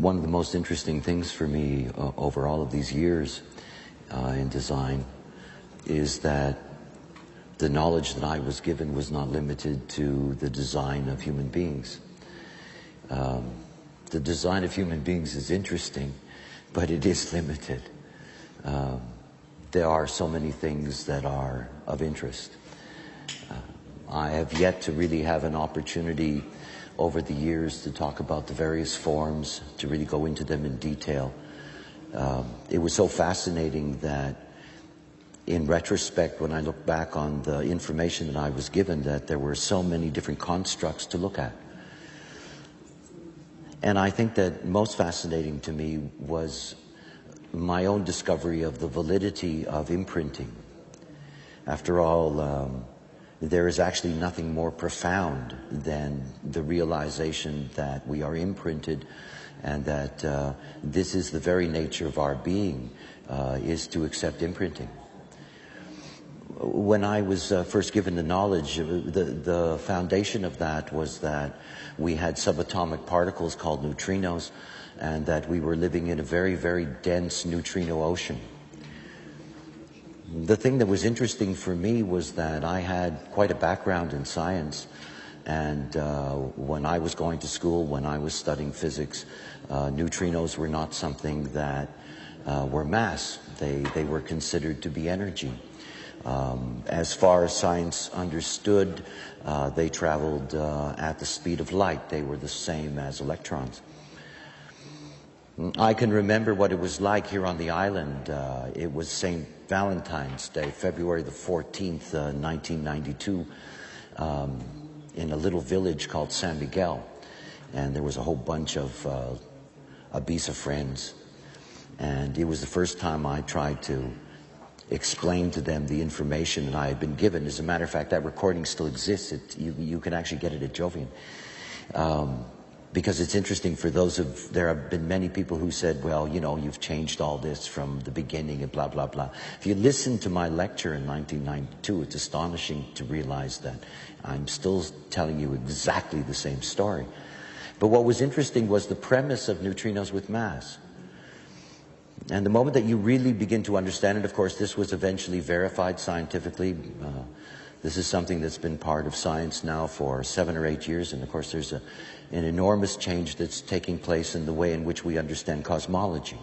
One of the most interesting things for me over all of these years in design is that the knowledge that I was given was not limited to the design of human beings. The design of human beings is interesting, but it is limited. There are so many things that are of interest. I have yet to really have an opportunity over the years to talk about the various forms, to really go into them in detail. It was so fascinating that in retrospect, when I look back on the information that I was given, that there were so many different constructs to look at. And I think that most fascinating to me was my own discovery of the validity of imprinting. After all, there is actually nothing more profound than the realization that we are imprinted and that this is the very nature of our being, is to accept imprinting. When I was first given the knowledge, the foundation of that was that we had subatomic particles called neutrinos, and that we were living in a very, very dense neutrino ocean. The thing that was interesting for me was that I had quite a background in science, and when I was going to school, when I was studying physics, neutrinos were not something that were mass. They were considered to be energy. As far as science understood, they traveled at the speed of light. They were the same as electrons. I can remember what it was like here on the island. It was St. Valentine's Day, February the 14th, 1992, in a little village called San Miguel. And there was a whole bunch of Ibiza friends. And it was the first time I tried to explain to them the information that I had been given. As a matter of fact, that recording still exists. You can actually get it at Jovian. Because it's interesting for those there have been many people who said, well, you know, you've changed all this from the beginning and blah, blah, blah. If you listen to my lecture in 1992, it's astonishing to realize that I'm still telling you exactly the same story. But what was interesting was the premise of neutrinos with mass. And the moment that you really begin to understand it, of course, this was eventually verified scientifically. This is something that's been part of science now for 7 or 8 years. And of course, there's an enormous change that's taking place in the way in which we understand cosmology.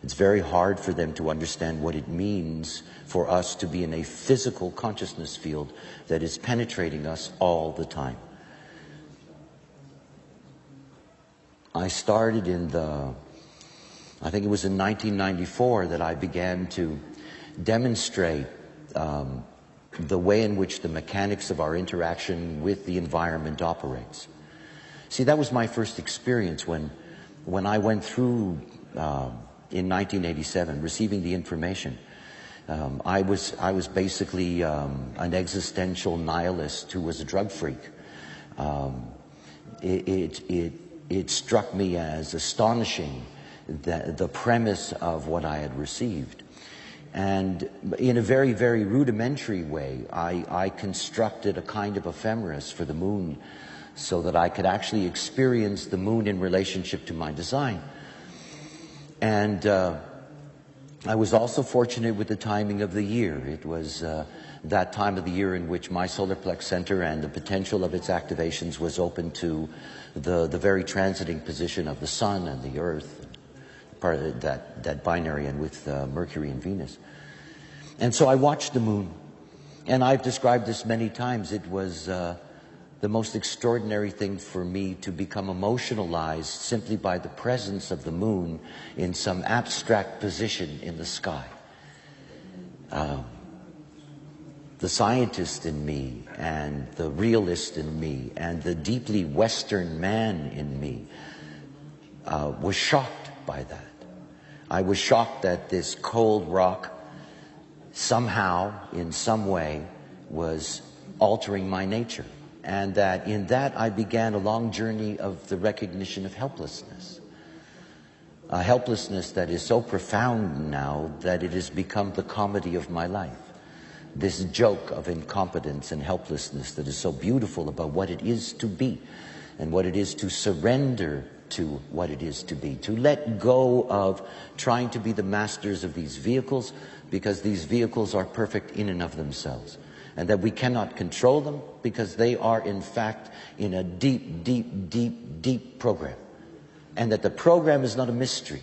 It's very hard for them to understand what it means for us to be in a physical consciousness field that is penetrating us all the time. I started I think it was in 1994 that I began to demonstrate the way in which the mechanics of our interaction with the environment operates. See, that was my first experience when I went through in 1987 receiving the information. I was basically an existential nihilist who was a drug freak. It struck me as astonishing the premise of what I had received. And in a very, very rudimentary way, I constructed a kind of ephemeris for the moon so that I could actually experience the moon in relationship to my design. And I was also fortunate with the timing of the year. It was that time of the year in which my solar plex center and the potential of its activations was open to the very transiting position of the sun and the earth, part of that binary, and with Mercury and Venus. And so I watched the moon, and I've described this many times. It was the most extraordinary thing for me to become emotionalized simply by the presence of the moon in some abstract position in the sky. The scientist in me, and the realist in me, and the deeply Western man in me was shocked by that. I was shocked that this cold rock somehow, in some way, was altering my nature. And that in that I began a long journey of the recognition of helplessness. A helplessness that is so profound now that it has become the comedy of my life. This joke of incompetence and helplessness that is so beautiful about what it is to be and what it is to surrender to what it is to be, to let go of trying to be the masters of these vehicles, because these vehicles are perfect in and of themselves, and that we cannot control them because they are in fact in a deep, deep, deep, deep program, and that the program is not a mystery.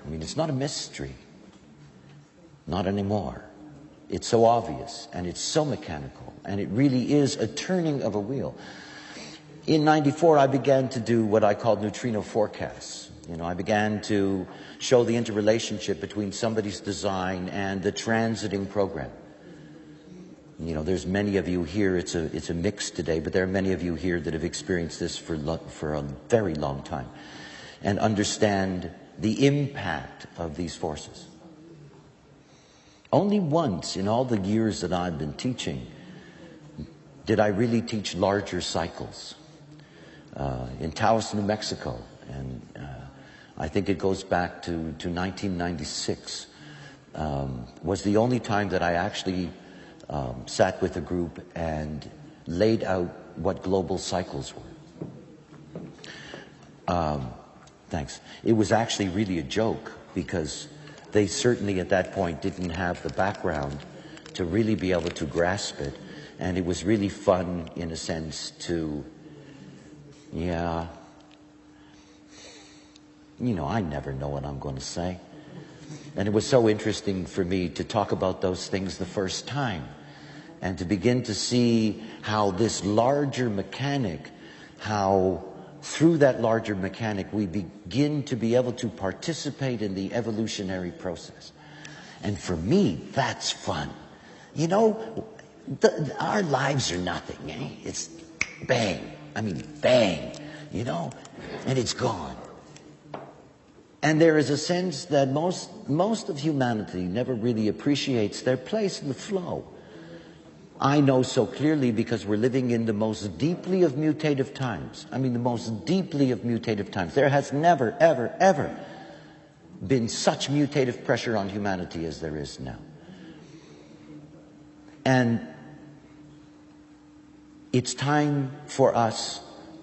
I mean, it's not a mystery. Not anymore. It's so obvious, and it's so mechanical, and it really is a turning of a wheel. In '94, I began to do what I called neutrino forecasts. I began to show the interrelationship between somebody's design and the transiting program. There's many of you here, it's a mix today, but there are many of you here that have experienced this for a very long time and understand the impact of these forces. Only once in all the years that I've been teaching did I really teach larger cycles. In Taos, New Mexico, and I think it goes back to 1996, was the only time that I actually sat with a group and laid out what global cycles were. Thanks. It was actually really a joke, because they certainly at that point didn't have the background to really be able to grasp it, and it was really fun in a sense to, I never know what I'm going to say. And it was so interesting for me to talk about those things the first time and to begin to see how this larger mechanic, how through that larger mechanic we begin to be able to participate in the evolutionary process. And for me, that's fun. Our lives are nothing, eh? It's bang. I mean, bang, and it's gone. And there is a sense that most of humanity never really appreciates their place in the flow. I know so clearly because we're living in the most deeply of mutative times. I mean, the most deeply of mutative times. There has never, ever, ever been such mutative pressure on humanity as there is now. And it's time for us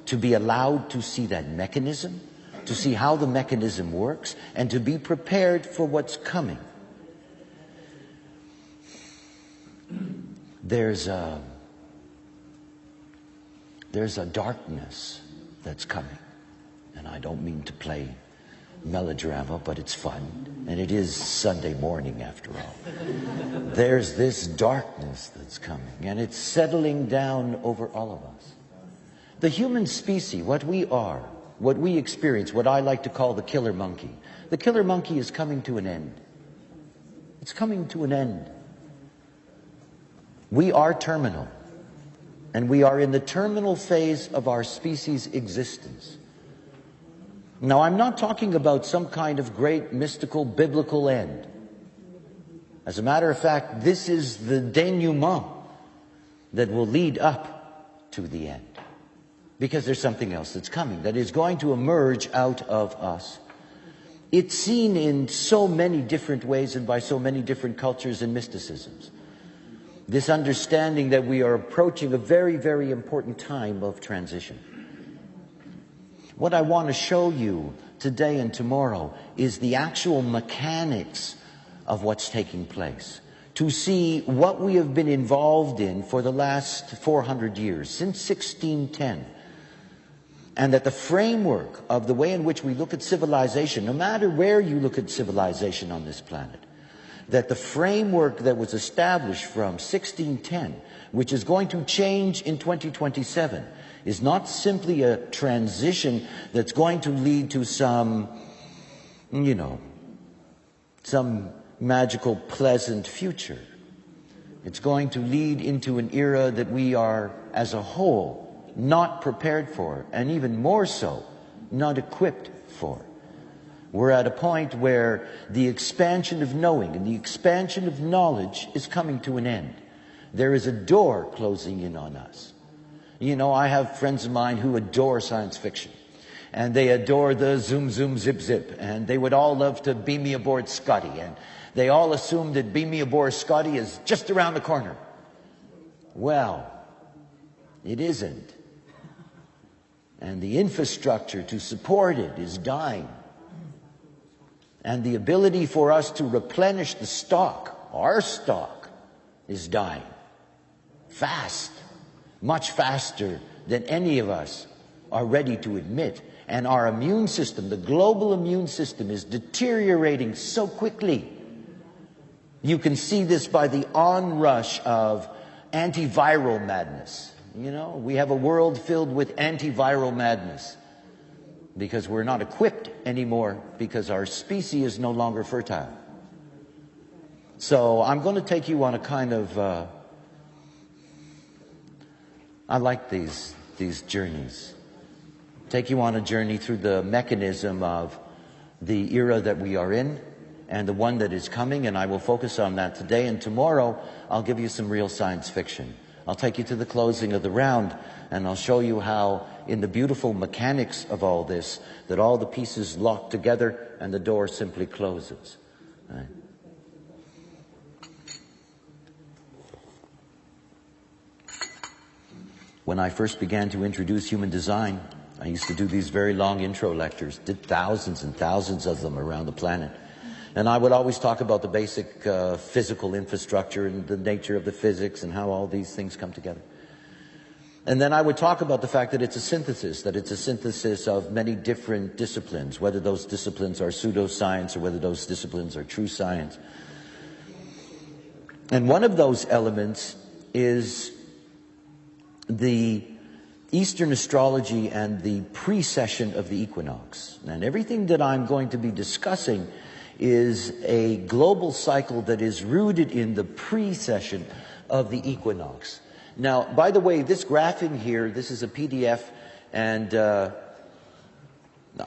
to be allowed to see that mechanism, to see how the mechanism works, and to be prepared for what's coming. There's a darkness that's coming. And I don't mean to play melodrama, but it's fun. And it is Sunday morning, after all. There's this darkness that's coming, and it's settling down over all of us. The human species, what we are, what we experience, what I like to call the killer monkey. The killer monkey is coming to an end. It's coming to an end. We are terminal, and we are in the terminal phase of our species' existence. Now, I'm not talking about some kind of great mystical biblical end. As a matter of fact, this is the denouement that will lead up to the end. Because there's something else that's coming that is going to emerge out of us. It's seen in so many different ways and by so many different cultures and mysticisms. This understanding that we are approaching a very, very important time of transition. What I want to show you today and tomorrow is the actual mechanics of what's taking place. To see what we have been involved in for the last 400 years, since 1610. And that the framework of the way in which we look at civilization, no matter where you look at civilization on this planet, that the framework that was established from 1610, which is going to change in 2027, is not simply a transition that's going to lead to some magical, pleasant future. It's going to lead into an era that we are, as a whole, not prepared for, and even more so, not equipped for. We're at a point where the expansion of knowing and the expansion of knowledge is coming to an end. There is a door closing in on us. I have friends of mine who adore science fiction. And they adore the zoom, zoom, zip, zip. And they would all love to beam me aboard Scotty. And they all assume that beam me aboard Scotty is just around the corner. Well, it isn't. And the infrastructure to support it is dying. And the ability for us to replenish the stock, our stock, is dying. Fast. Much faster than any of us are ready to admit. And our immune system, the global immune system, is deteriorating so quickly. You can see this by the onrush of antiviral madness. You know, we have a world filled with antiviral madness because we're not equipped anymore, because our species is no longer fertile. So I'm going to take you on a kind of, I like these journeys. Take you on a journey through the mechanism of the era that we are in and the one that is coming, and I will focus on that today. And tomorrow, I'll give you some real science fiction. I'll take you to the closing of the round, and I'll show you how, in the beautiful mechanics of all this, that all the pieces lock together and the door simply closes. Right? When I first began to introduce human design, I used to do these very long intro lectures, did thousands and thousands of them around the planet. And I would always talk about the basic physical infrastructure and the nature of the physics and how all these things come together. And then I would talk about the fact that it's a synthesis of many different disciplines, whether those disciplines are pseudoscience or whether those disciplines are true science. And one of those elements is the Eastern astrology and the precession of the equinox. And everything that I'm going to be discussing is a global cycle that is rooted in the precession of the equinox. Now, by the way, this graphing here, this is a PDF, and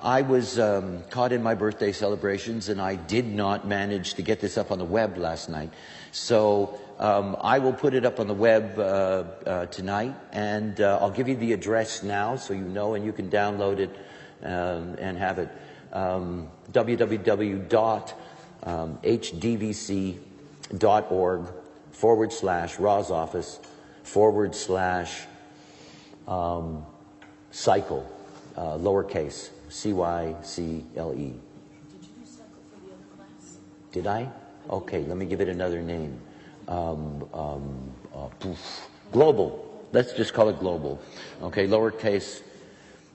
I was caught in my birthday celebrations, and I did not manage to get this up on the web last night. So I will put it up on the web tonight, and I'll give you the address now so you know, and you can download it and have it. www.hdvc.org/Ra's office /cycle, lowercase, CYCLE. Did you do cycle for the other class? Did I? Okay, let me give it another name. Global. Let's just call it global. Okay, lowercase,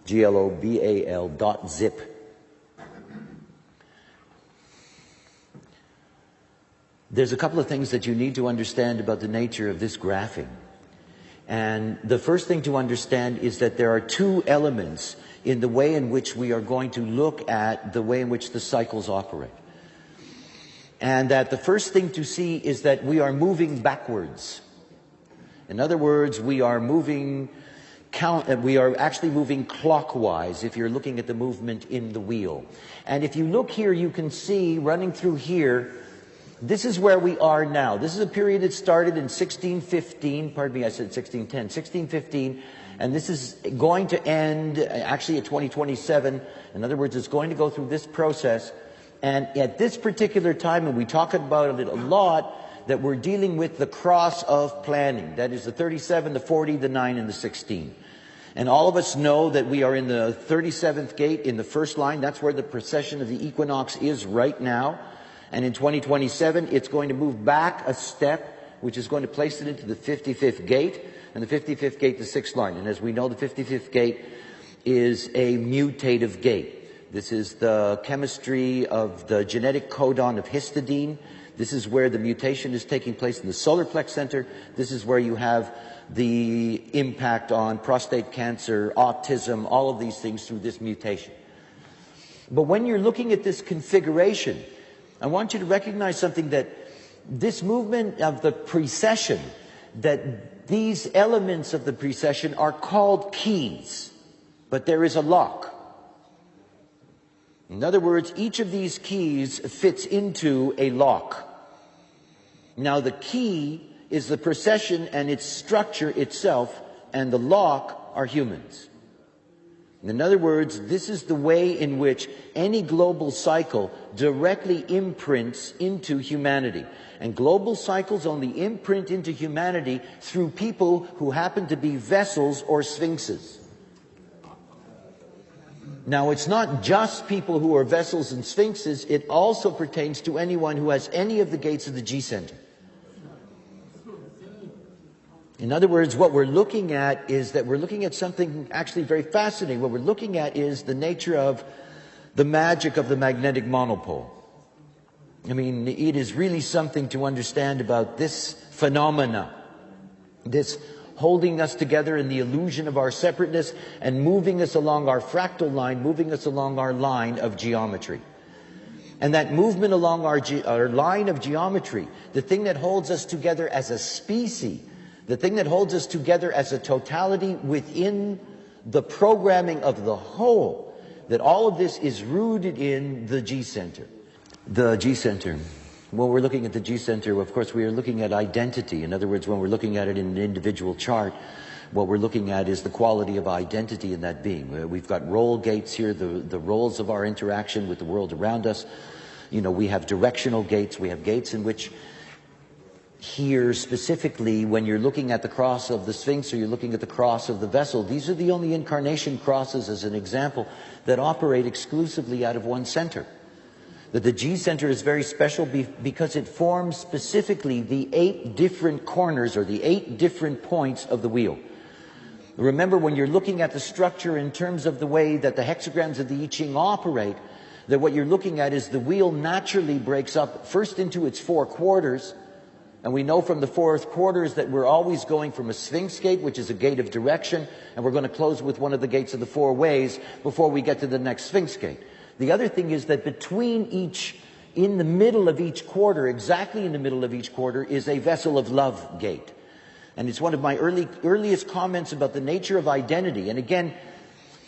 global.zip. There's a couple of things that you need to understand about the nature of this graphing. And the first thing to understand is that there are two elements in the way in which we are going to look at the way in which the cycles operate. And that the first thing to see is that we are moving backwards. In other words, we are actually moving clockwise if you're looking at the movement in the wheel. And if you look here, you can see running through here, this is where we are now. This is a period that started in 1615, pardon me, I said 1610, 1615, and this is going to end actually at 2027. In other words, it's going to go through this process. And at this particular time, and we talk about it a lot, that we're dealing with the cross of planning. That is the 37, the 40, the 9, and the 16. And all of us know that we are in the 37th gate in the first line. That's where the precession of the equinox is right now. And in 2027, it's going to move back a step, which is going to place it into the 55th gate. And the 55th gate, the 6th line. And as we know, the 55th gate is a mutative gate. This is the chemistry of the genetic codon of histidine. This is where the mutation is taking place in the solar plex center. This is where you have the impact on prostate cancer, autism, all of these things through this mutation. But when you're looking at this configuration, I want you to recognize something, that this movement of the precession, that these elements of the precession are called keys, but there is a lock. In other words, each of these keys fits into a lock. Now the key is the precession and its structure itself, and the lock are humans. In other words, this is the way in which any global cycle directly imprints into humanity. And global cycles only imprint into humanity through people who happen to be vessels or sphinxes. Now, it's not just people who are vessels and sphinxes, it also pertains to anyone who has any of the gates of the G center. In other words, what we're looking at is that we're looking at something actually very fascinating. What we're looking at is the nature of the magic of the magnetic monopole. I mean, it is really something to understand about this phenomena, this holding us together in the illusion of our separateness and moving us along our fractal line, moving us along our line of geometry. And that movement along our line of geometry, the thing that holds us together as a species, the thing that holds us together as a totality within the programming of the whole, that all of this is rooted in the G center. The G center. When we're looking at the G center, of course, we are looking at identity. In other words, when we're looking at it in an individual chart, what we're looking at is the quality of identity in that being. We've got role gates here, the roles of our interaction with the world around us. You know, we have directional gates. We have gates in which here specifically, when you're looking at the cross of the Sphinx or you're looking at the cross of the vessel, these are the only incarnation crosses, as an example, that operate exclusively out of one center. That the G center is very special because it forms specifically the 8 different corners or the 8 different points of the wheel. Remember, when you're looking at the structure in terms of the way that the hexagrams of the I Ching operate, that what you're looking at is the wheel naturally breaks up first into its 4 quarters. And we know from the 4th quarters that we're always going from a Sphinx gate, which is a gate of direction, and we're going to close with one of the gates of the 4 ways before we get to the next Sphinx gate. The other thing is that in the middle of each quarter, exactly in the middle of each quarter, is a vessel of love gate. And it's one of my earliest comments about the nature of identity. And again,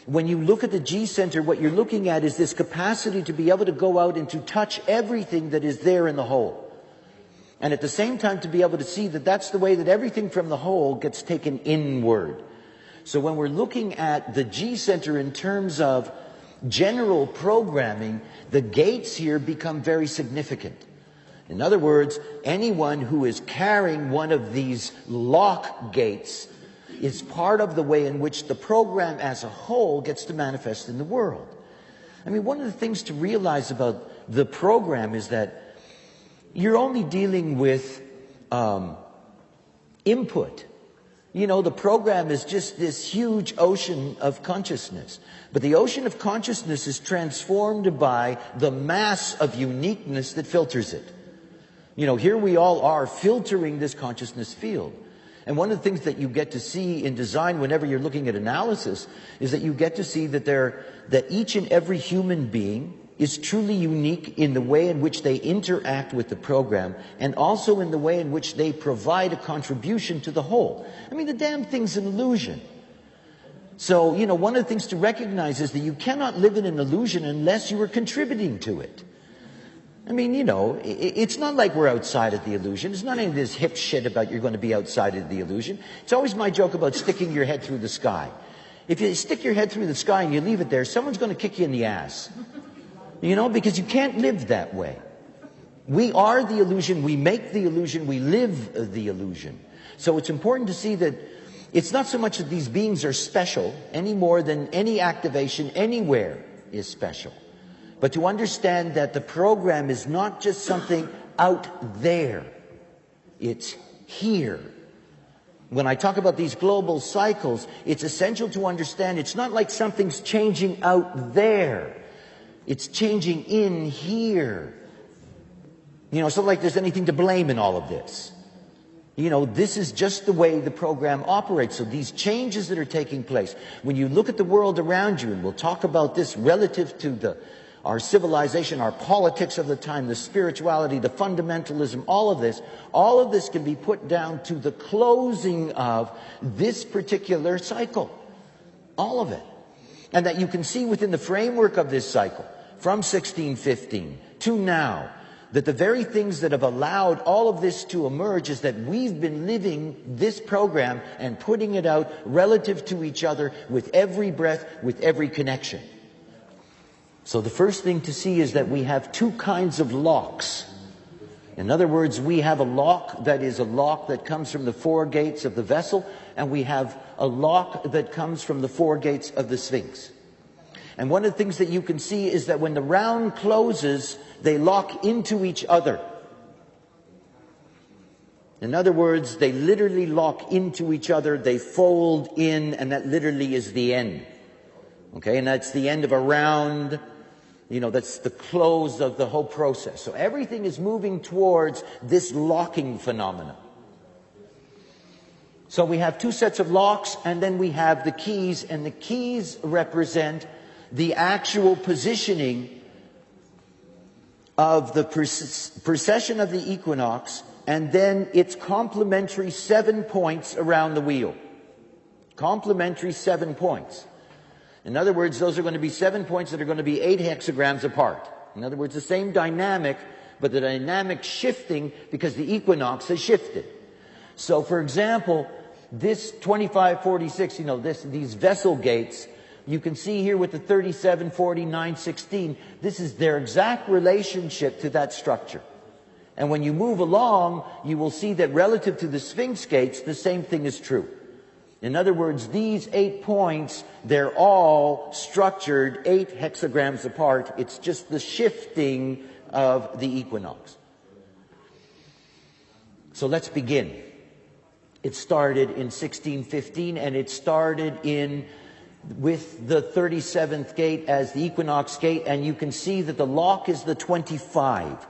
when you look at the G center, what you're looking at is this capacity to be able to go out and to touch everything that is there in the whole. And at the same time to be able to see that that's the way that everything from the whole gets taken inward. So when we're looking at the G center in terms of general programming, the gates here become very significant. In other words, anyone who is carrying one of these lock gates is part of the way in which the program as a whole gets to manifest in the world. I mean, one of the things to realize about the program is that you're only dealing with input. You know, the program is just this huge ocean of consciousness. But the ocean of consciousness is transformed by the mass of uniqueness that filters it. You know, here we all are filtering this consciousness field. And one of the things that you get to see in design whenever you're looking at analysis is that you get to see that each and every human being is truly unique in the way in which they interact with the program and also in the way in which they provide a contribution to the whole. I mean, the damn thing's an illusion. So, you know, one of the things to recognize is that you cannot live in an illusion unless you are contributing to it. I mean, you know, it's not like we're outside of the illusion. It's not any of this hip shit about you're going to be outside of the illusion. It's always my joke about sticking your head through the sky. If you stick your head through the sky and you leave it there, someone's going to kick you in the ass. You know, because you can't live that way. We are the illusion, we make the illusion, we live the illusion. So it's important to see that it's not so much that these beings are special any more than any activation anywhere is special. But to understand that the program is not just something out there. It's here. When I talk about these global cycles, it's essential to understand it's not like something's changing out there. It's changing in here. You know, it's not like there's anything to blame in all of this. You know, this is just the way the program operates. So these changes that are taking place, when you look at the world around you, and we'll talk about this relative to our civilization, our politics of the time, the spirituality, the fundamentalism, all of this can be put down to the closing of this particular cycle. All of it. And that you can see within the framework of this cycle, from 1615 to now, that the very things that have allowed all of this to emerge is that we've been living this program and putting it out relative to each other with every breath, with every connection. So the first thing to see is that we have 2 kinds of locks. In other words, we have a lock that is a lock that comes from the 4 gates of the vessel, and we have a lock that comes from the 4 gates of the Sphinx. And one of the things that you can see is that when the round closes, they lock into each other. In other words, they literally lock into each other, they fold in, and that literally is the end. Okay, and that's the end of a round. That's the close of the whole process. So everything is moving towards this locking phenomenon. So we have two sets of locks, and then we have the keys, and the keys represent the actual positioning of the precession of the equinox, and then its complementary 7 points around the wheel. Complementary 7 points. In other words, those are going to be 7 points that are going to be 8 hexagrams apart. In other words, the same dynamic, but the dynamic shifting because the equinox has shifted. So, for example, this 2546, these vessel gates, you can see here with the 37, 40, 9, 16, this is their exact relationship to that structure. And when you move along, you will see that relative to the Sphinx gates, the same thing is true. In other words, these 8 points, they're all structured 8 hexagrams apart. It's just the shifting of the equinox. So let's begin. It started in 1615, and it started with the 37th gate as the equinox gate, and you can see that the lock is the 25.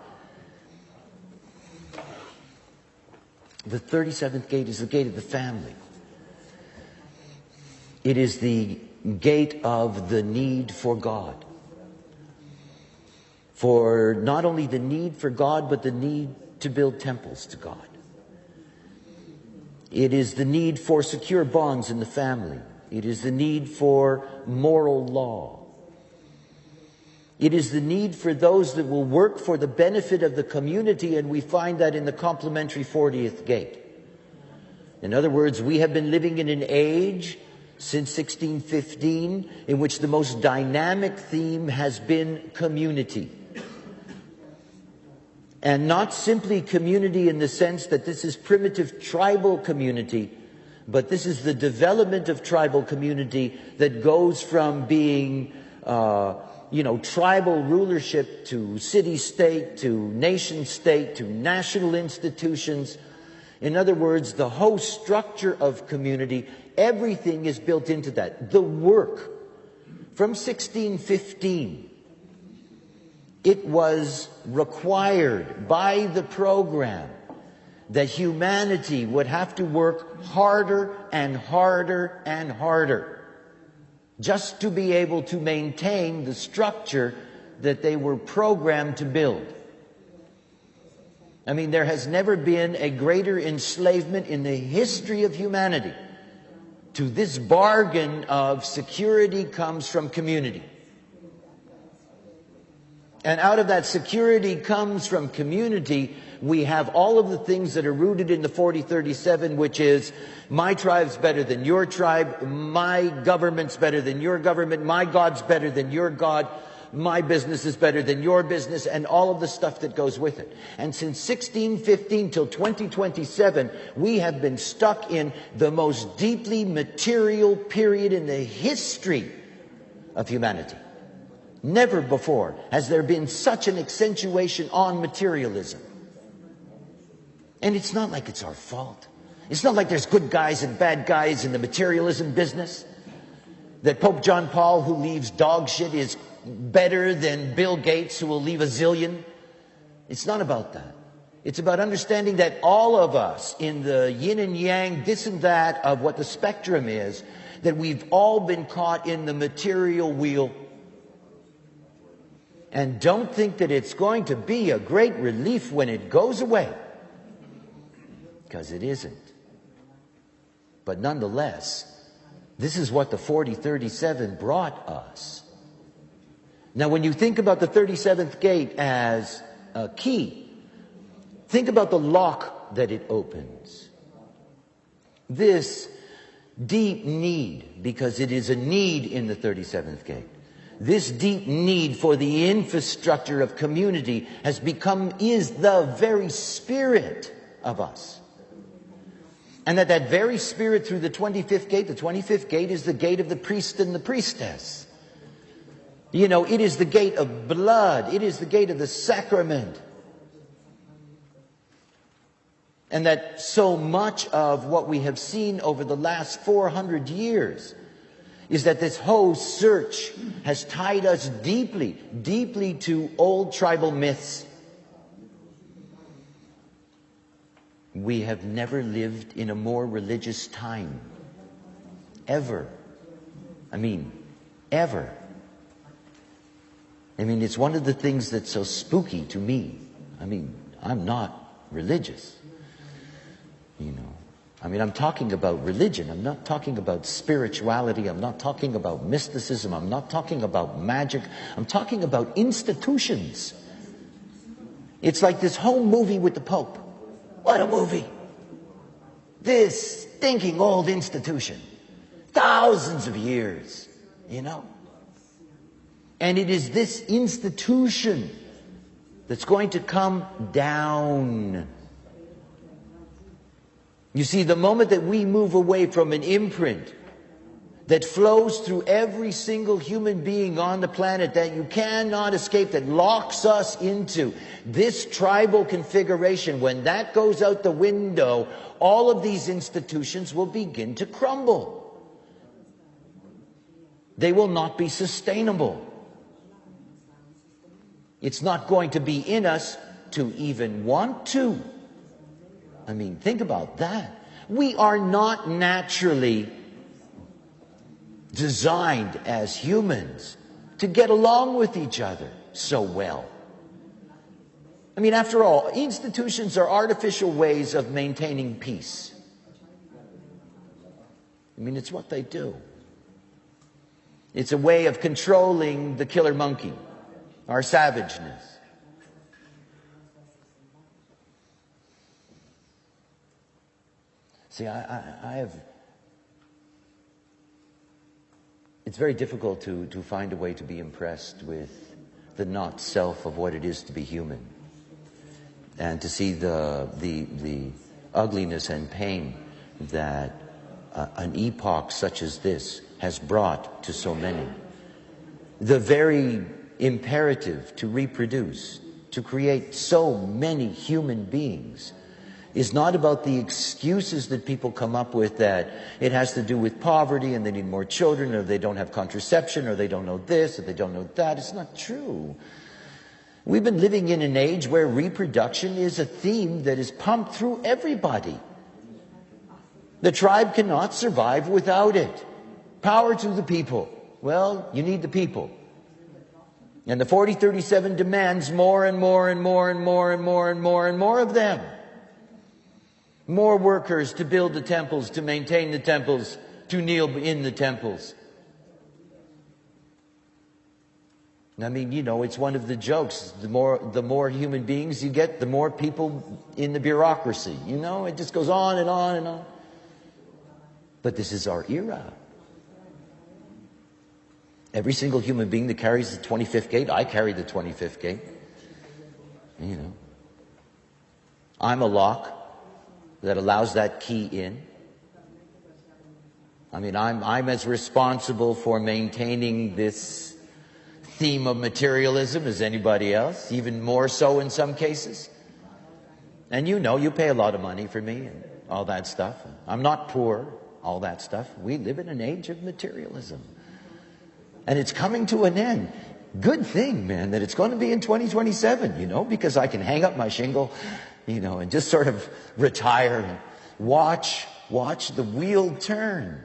The 37th gate is the gate of the family. It is the gate of the need for God. For not only the need for God, but the need to build temples to God. It is the need for secure bonds in the family. It is the need for moral law. It is the need for those that will work for the benefit of the community, and we find that in the complementary 40th gate. In other words, we have been living in an age since 1615 in which the most dynamic theme has been community. And not simply community in the sense that this is primitive tribal community, but this is the development of tribal community that goes from being tribal rulership to city-state, to nation-state, to national institutions. In other words, the whole structure of community, everything is built into that. The work from 1615, it was required by the program that humanity would have to work harder and harder and harder just to be able to maintain the structure that they were programmed to build. I mean, there has never been a greater enslavement in the history of humanity to this bargain of security comes from community. And out of that security comes from community, we have all of the things that are rooted in the 4037, which is my tribe's better than your tribe, my government's better than your government, my God's better than your God, my business is better than your business, and all of the stuff that goes with it. And since 1615 till 2027, we have been stuck in the most deeply material period in the history of humanity. Never before has there been such an accentuation on materialism. And it's not like it's our fault. It's not like there's good guys and bad guys in the materialism business. That Pope John Paul, who leaves dog shit, is better than Bill Gates, who will leave a zillion. It's not about that. It's about understanding that all of us in the yin and yang, this and that of what the spectrum is, that we've all been caught in the material wheel. And don't think that it's going to be a great relief when it goes away. Because it isn't. But nonetheless, this is what the 4037 brought us. Now, when you think about the 37th gate as a key, think about the lock that it opens. This deep need, because it is a need in the 37th gate. This deep need for the infrastructure of community is the very spirit of us. And that very spirit through the 25th gate is the gate of the priest and the priestess. You know, it is the gate of blood. It is the gate of the sacrament. And that so much of what we have seen over the last 400 years is that this whole search has tied us deeply, deeply to old tribal myths. We have never lived in a more religious time. Ever. I mean, ever. I mean, it's one of the things that's so spooky to me. I mean, I'm not religious. You know, I mean, I'm talking about religion. I'm not talking about spirituality. I'm not talking about mysticism. I'm not talking about magic. I'm talking about institutions. It's like this whole movie with the Pope. What a movie. This stinking old institution. Thousands of years, you know. And it is this institution that's going to come down. You see, the moment that we move away from an imprint that flows through every single human being on the planet that you cannot escape, that locks us into this tribal configuration, when that goes out the window, all of these institutions will begin to crumble. They will not be sustainable. It's not going to be in us to even want to. I mean, think about that. We are not naturally designed as humans to get along with each other so well. I mean, after all, institutions are artificial ways of maintaining peace. I mean, it's what they do. It's a way of controlling the killer monkey, our savageness. See, it's very difficult to find a way to be impressed with the not self of what it is to be human, and to see the ugliness and pain that an epoch such as this has brought to so many. The very imperative to reproduce, to create so many human beings, is not about the excuses that people come up with, that it has to do with poverty and they need more children, or they don't have contraception, or they don't know this, or they don't know that. It's not true. We've been living in an age where reproduction is a theme that is pumped through everybody. The tribe cannot survive without it. Power to the people. Well, you need the people. And the 4037 demands more and more and more and more and more and more and more of them. More workers to build the temples, to maintain the temples, to kneel in the temples. I mean, you know, it's one of the jokes. The more human beings you get, the more people in the bureaucracy. You know, it just goes on and on and on. But this is our era. Every single human being that carries the 25th gate, I carry the 25th gate. You know, I'm a lock that allows that key in. I mean, I'm as responsible for maintaining this theme of materialism as anybody else, even more so in some cases. And you know, you pay a lot of money for me and all that stuff. I'm not poor, all that stuff. We live in an age of materialism. And it's coming to an end. Good thing, man, that it's going to be in 2027, you know, because I can hang up my shingle, you know, and just sort of retire and watch the wheel turn.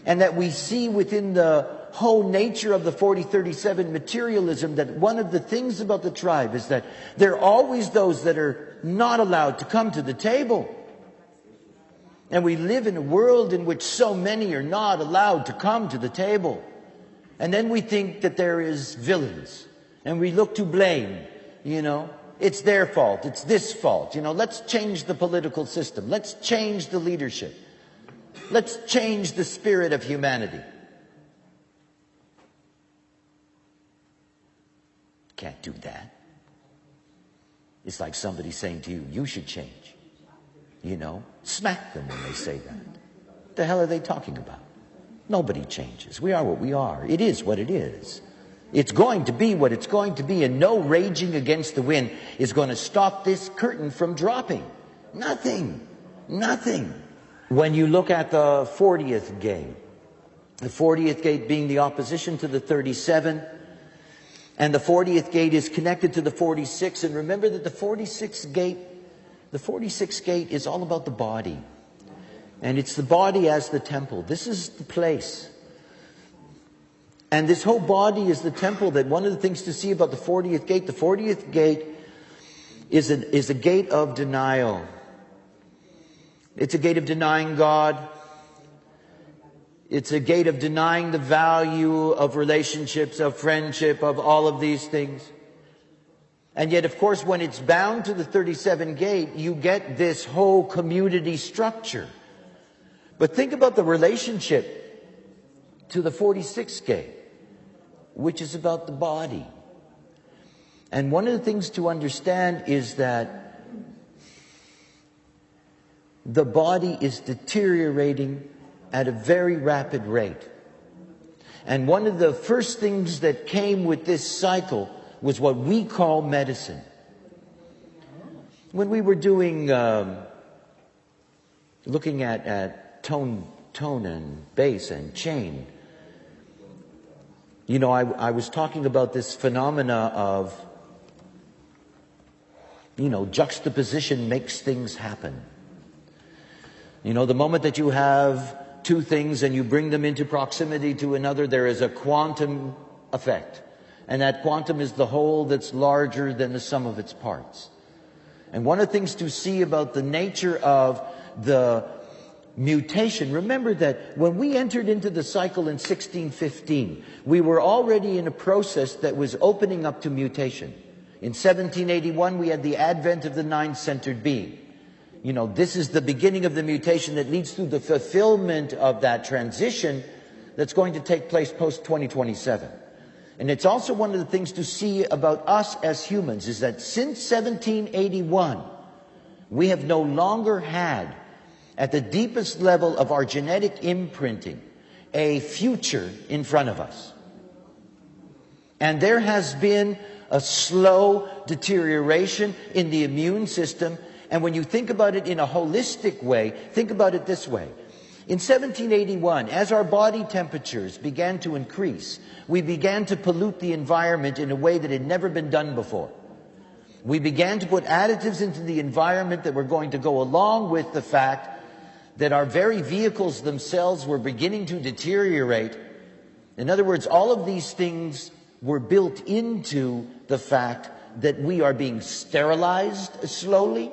And that we see within the whole nature of the 4037 materialism that one of the things about the tribe is that there are always those that are not allowed to come to the table. And we live in a world in which so many are not allowed to come to the table. And then we think that there is villains. And we look to blame, you know. It's their fault. It's this fault. You know, let's change the political system. Let's change the leadership. Let's change the spirit of humanity. Can't do that. It's like somebody saying to you, you should change. You know, smack them when they say that. What the hell are they talking about? Nobody changes. We are what we are. It is what it is. It's going to be what it's going to be, and no raging against the wind is going to stop this curtain from dropping. Nothing. Nothing. When you look at the 40th gate, the 40th gate being the opposition to the 37, and the 40th gate is connected to the 46, and remember that the 46th gate is all about the body. And it's the body as the temple. This is the place. And this whole body is the temple. That one of the things to see about the 40th gate is a gate of denial. It's a gate of denying God. It's a gate of denying the value of relationships, of friendship, of all of these things. And yet, of course, when it's bound to the 37 gate, you get this whole community structure. But think about the relationship to the 46th gate, which is about the body. And one of the things to understand is that the body is deteriorating at a very rapid rate. And one of the first things that came with this cycle was what we call medicine. When we were doing, looking at tone and bass and chain, you know, I was talking about this phenomena of, you know, juxtaposition makes things happen. You know, the moment that you have two things and you bring them into proximity to another, there is a quantum effect. And that quantum is the whole that's larger than the sum of its parts. And one of the things to see about the nature of the mutation, remember that when we entered into the cycle in 1615, we were already in a process that was opening up to mutation. In 1781, we had the advent of the nine-centered being. You know, this is the beginning of the mutation that leads to the fulfillment of that transition that's going to take place post-2027. And it's also one of the things to see about us as humans is that since 1781, we have no longer had, at the deepest level of our genetic imprinting, a future in front of us. And there has been a slow deterioration in the immune system. And when you think about it in a holistic way, think about it this way. In 1781, as our body temperatures began to increase, we began to pollute the environment in a way that had never been done before. We began to put additives into the environment that were going to go along with the fact that our very vehicles themselves were beginning to deteriorate. In other words, all of these things were built into the fact that we are being sterilized slowly,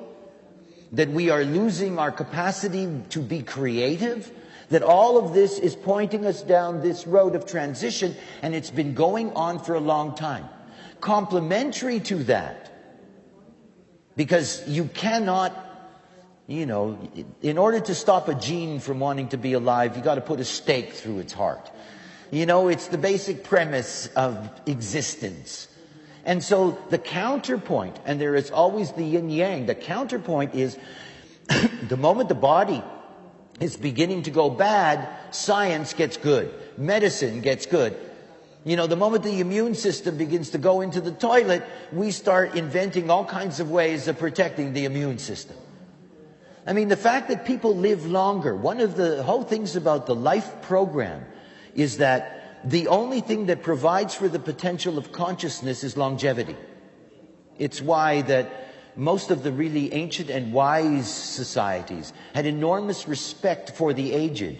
that we are losing our capacity to be creative, that all of this is pointing us down this road of transition, and it's been going on for a long time. Complementary to that, because you cannot, you know, in order to stop a gene from wanting to be alive, you got to put a stake through its heart. You know, it's the basic premise of existence. And so the counterpoint, and there is always the yin-yang, the counterpoint is the moment the body is beginning to go bad, science gets good, medicine gets good. You know, the moment the immune system begins to go into the toilet, we start inventing all kinds of ways of protecting the immune system. I mean, the fact that people live longer, one of the whole things about the life program is that the only thing that provides for the potential of consciousness is longevity. It's why that most of the really ancient and wise societies had enormous respect for the aged.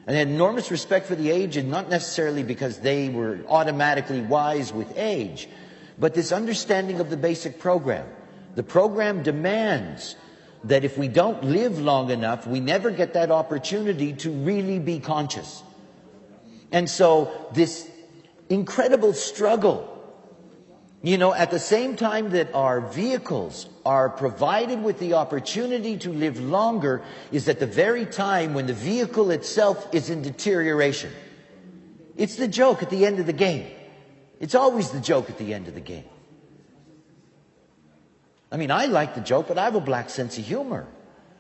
And had enormous respect for the aged, not necessarily because they were automatically wise with age, but this understanding of the basic program. The program demands that if we don't live long enough, we never get that opportunity to really be conscious. And so this incredible struggle, you know, at the same time that our vehicles are provided with the opportunity to live longer, is at the very time when the vehicle itself is in deterioration. It's the joke at the end of the game. It's always the joke at the end of the game. I mean, I like the joke, but I have a black sense of humor.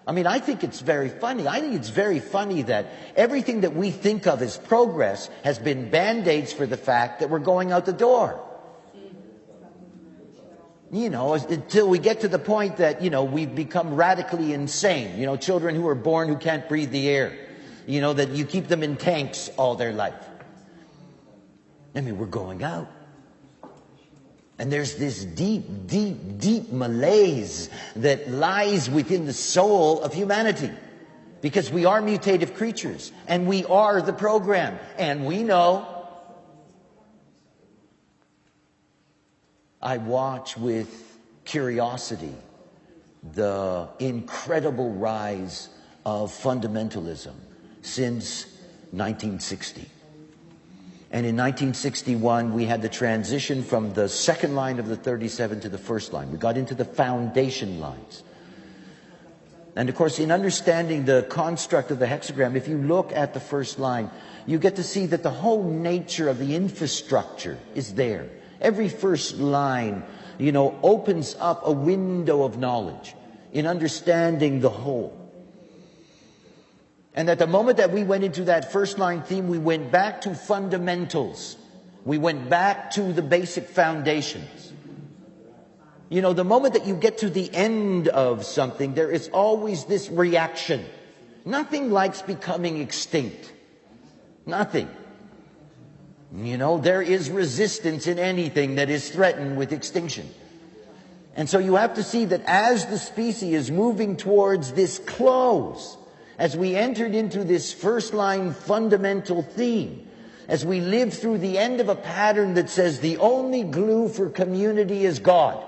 I mean, I think it's very funny. I think it's very funny that everything that we think of as progress has been band-aids for the fact that we're going out the door. You know, until we get to the point that, you know, we've become radically insane. You know, children who are born who can't breathe the air. You know, that you keep them in tanks all their life. I mean, we're going out. And there's this deep, deep, deep malaise that lies within the soul of humanity. Because we are mutative creatures. And we are the program. And we know. I watch with curiosity the incredible rise of fundamentalism since 1960. And in 1961, we had the transition from the second line of the 37 to the first line. We got into the foundation lines. And of course, in understanding the construct of the hexagram, if you look at the first line, you get to see that the whole nature of the infrastructure is there. Every first line, you know, opens up a window of knowledge in understanding the whole. And at the moment that we went into that first line theme, we went back to fundamentals. We went back to the basic foundations. You know, the moment that you get to the end of something, there is always this reaction. Nothing likes becoming extinct. Nothing. You know, there is resistance in anything that is threatened with extinction. And so you have to see that as the species is moving towards this close, as we entered into this first line fundamental theme, as we live through the end of a pattern that says the only glue for community is God.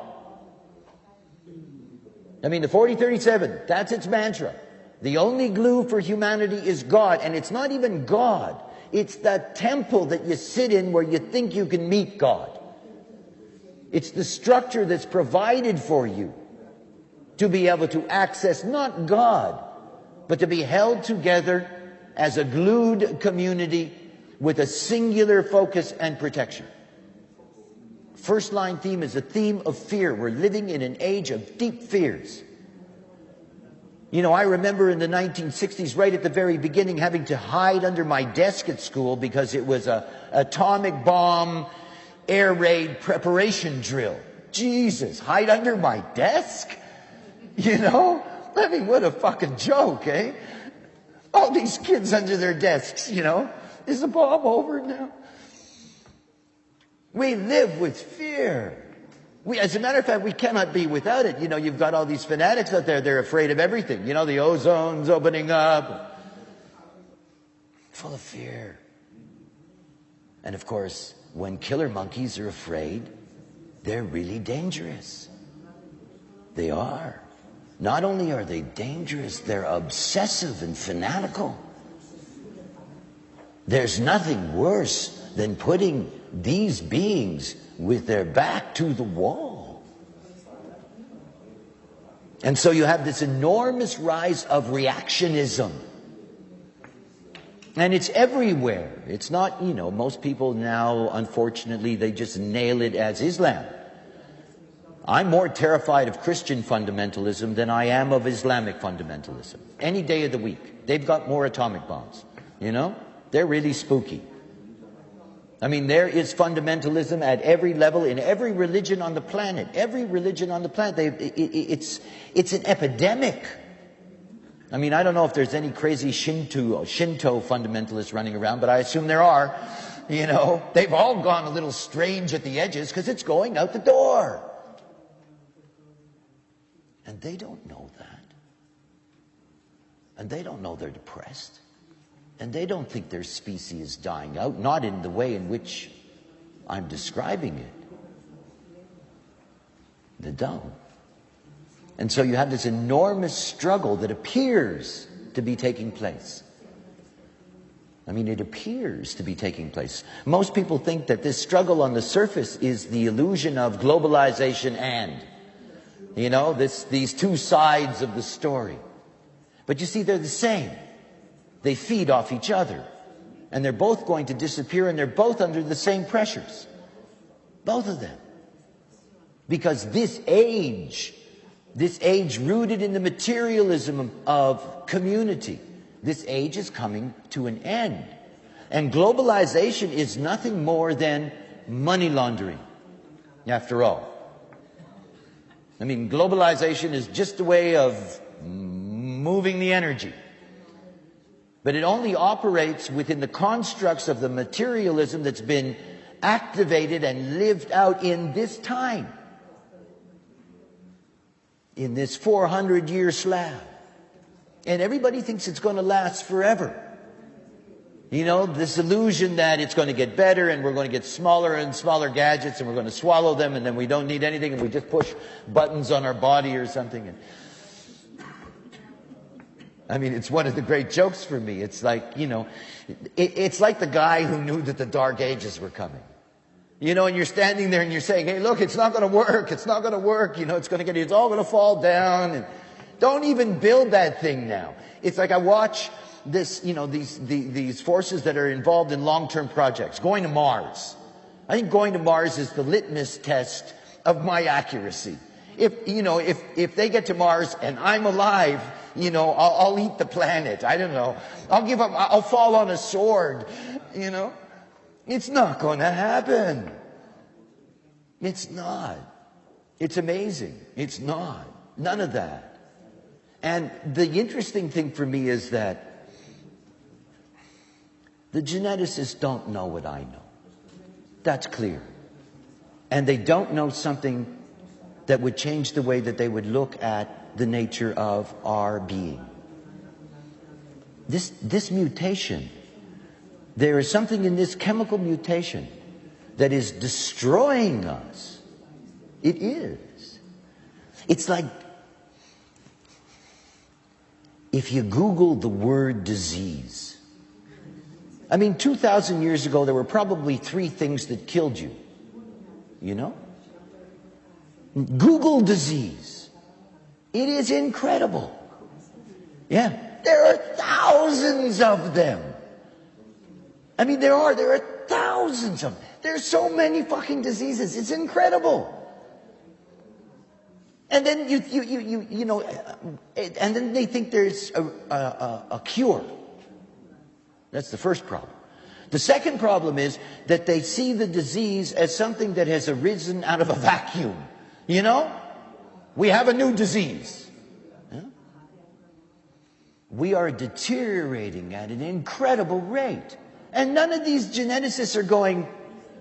I mean, the 4037, that's its mantra. The only glue for humanity is God. And it's not even God. It's the temple that you sit in where you think you can meet God. It's the structure that's provided for you to be able to access not God, but to be held together as a glued community with a singular focus and protection. First line theme is a theme of fear. We're living in an age of deep fears. You know, I remember in the 1960s, right at the very beginning, having to hide under my desk at school because it was a atomic bomb air raid preparation drill. Jesus, hide under my desk? You know? I mean, what a fucking joke, eh? All these kids under their desks, you know? Is the bomb over now? We live with fear. As a matter of fact, we cannot be without it. You know, you've got all these fanatics out there, they're afraid of everything. You know, the ozone's opening up. Full of fear. And of course, when killer monkeys are afraid, they're really dangerous. They are. Not only are they dangerous, they're obsessive and fanatical. There's nothing worse than putting these beings with their back to the wall. And so you have this enormous rise of reactionism. And it's everywhere. It's not, you know, most people now, unfortunately, they just nail it as Islam. I'm more terrified of Christian fundamentalism than I am of Islamic fundamentalism. Any day of the week. They've got more atomic bombs. You know? They're really spooky. I mean, there is fundamentalism at every level in every religion on the planet. Every religion on the planet. It's an epidemic. I mean, I don't know if there's any crazy Shinto fundamentalists running around, but I assume there are. You know, they've all gone a little strange at the edges because it's going out the door. And they don't know that. And they don't know they're depressed. And they don't think their species is dying out, not in the way in which I'm describing it. They don't. And so you have this enormous struggle that appears to be taking place. I mean, it appears to be taking place. Most people think that this struggle on the surface is the illusion of globalization and, you know, these two sides of the story. But you see, they're the same. They feed off each other. And they're both going to disappear, and they're both under the same pressures. Both of them. Because this age This age rooted in the materialism of community. This age is coming to an end. And globalization is nothing more than money laundering, after all. I mean, globalization is just a way of moving the energy. But it only operates within the constructs of the materialism that's been activated and lived out in this time. In this 400-year slab. And everybody thinks it's going to last forever. You know, this illusion that it's going to get better and we're going to get smaller and smaller gadgets and we're going to swallow them and then we don't need anything and we just push buttons on our body or something. And I mean, it's one of the great jokes for me. It's like, you know, it's like the guy who knew that the Dark Ages were coming. You know, and you're standing there and you're saying, hey, look, it's not going to work. It's not going to work. You know, it's all going to fall down. And don't even build that thing now. It's like I watch this, you know, these forces that are involved in long-term projects, going to Mars. I think going to Mars is the litmus test of my accuracy. If they get to Mars and I'm alive, you know, I'll eat the planet. I don't know. I'll fall on a sword, you know. It's not going to happen. It's not. It's amazing. It's not. None of that. And the interesting thing for me is that the geneticists don't know what I know. That's clear. And they don't know something that would change the way that they would look at the nature of our being. This mutation, there is something in this chemical mutation that is destroying us. It is. It's like if you Google the word disease. I mean, 2,000 years ago, there were probably 3 things that killed you. You know? Google disease. It is incredible. Yeah. There are thousands of them. I mean, there are thousands of them. There's so many fucking diseases. It's incredible. And then you know, and then they think there's a cure. That's the first problem. The second problem is that they see the disease as something that has arisen out of a vacuum. You know? We have a new disease. Yeah? We are deteriorating at an incredible rate. And none of these geneticists are going,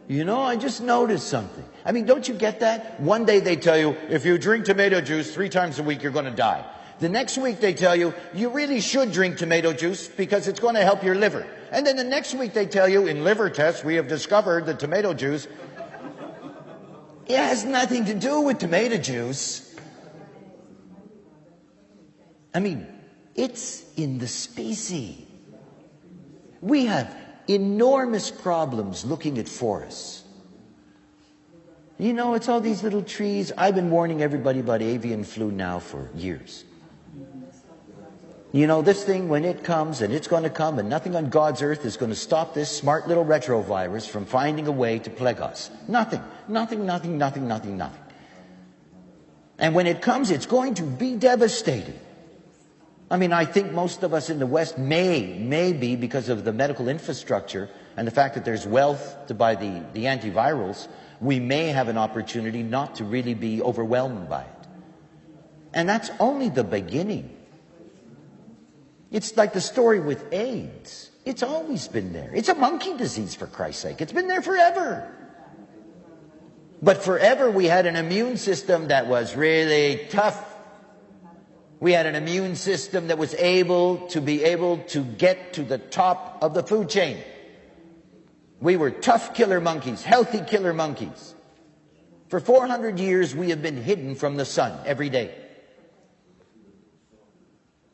you know, I just noticed something. I mean, don't you get that? One day they tell you, if you drink tomato juice 3 times a week, you're going to die. The next week they tell you, you really should drink tomato juice because it's going to help your liver. And then the next week they tell you, in liver tests, we have discovered that tomato juice, it has nothing to do with tomato juice. I mean, it's in the species. We have enormous problems looking at forests. You know, it's all these little trees. I've been warning everybody about avian flu now for years. You know, this thing, when it comes, and it's going to come, and nothing on God's earth is going to stop this smart little retrovirus from finding a way to plague us. Nothing. Nothing, nothing, nothing, nothing, nothing. And when it comes, it's going to be devastating. I mean, I think most of us in the West may be, because of the medical infrastructure and the fact that there's wealth to buy the antivirals, we may have an opportunity not to really be overwhelmed by it. And that's only the beginning. It's like the story with AIDS. It's always been there. It's a monkey disease, for Christ's sake. It's been there forever. But forever we had an immune system that was really tough. We had an immune system that was able to get to the top of the food chain. We were tough killer monkeys, healthy killer monkeys. For 400 years we have been hidden from the sun every day.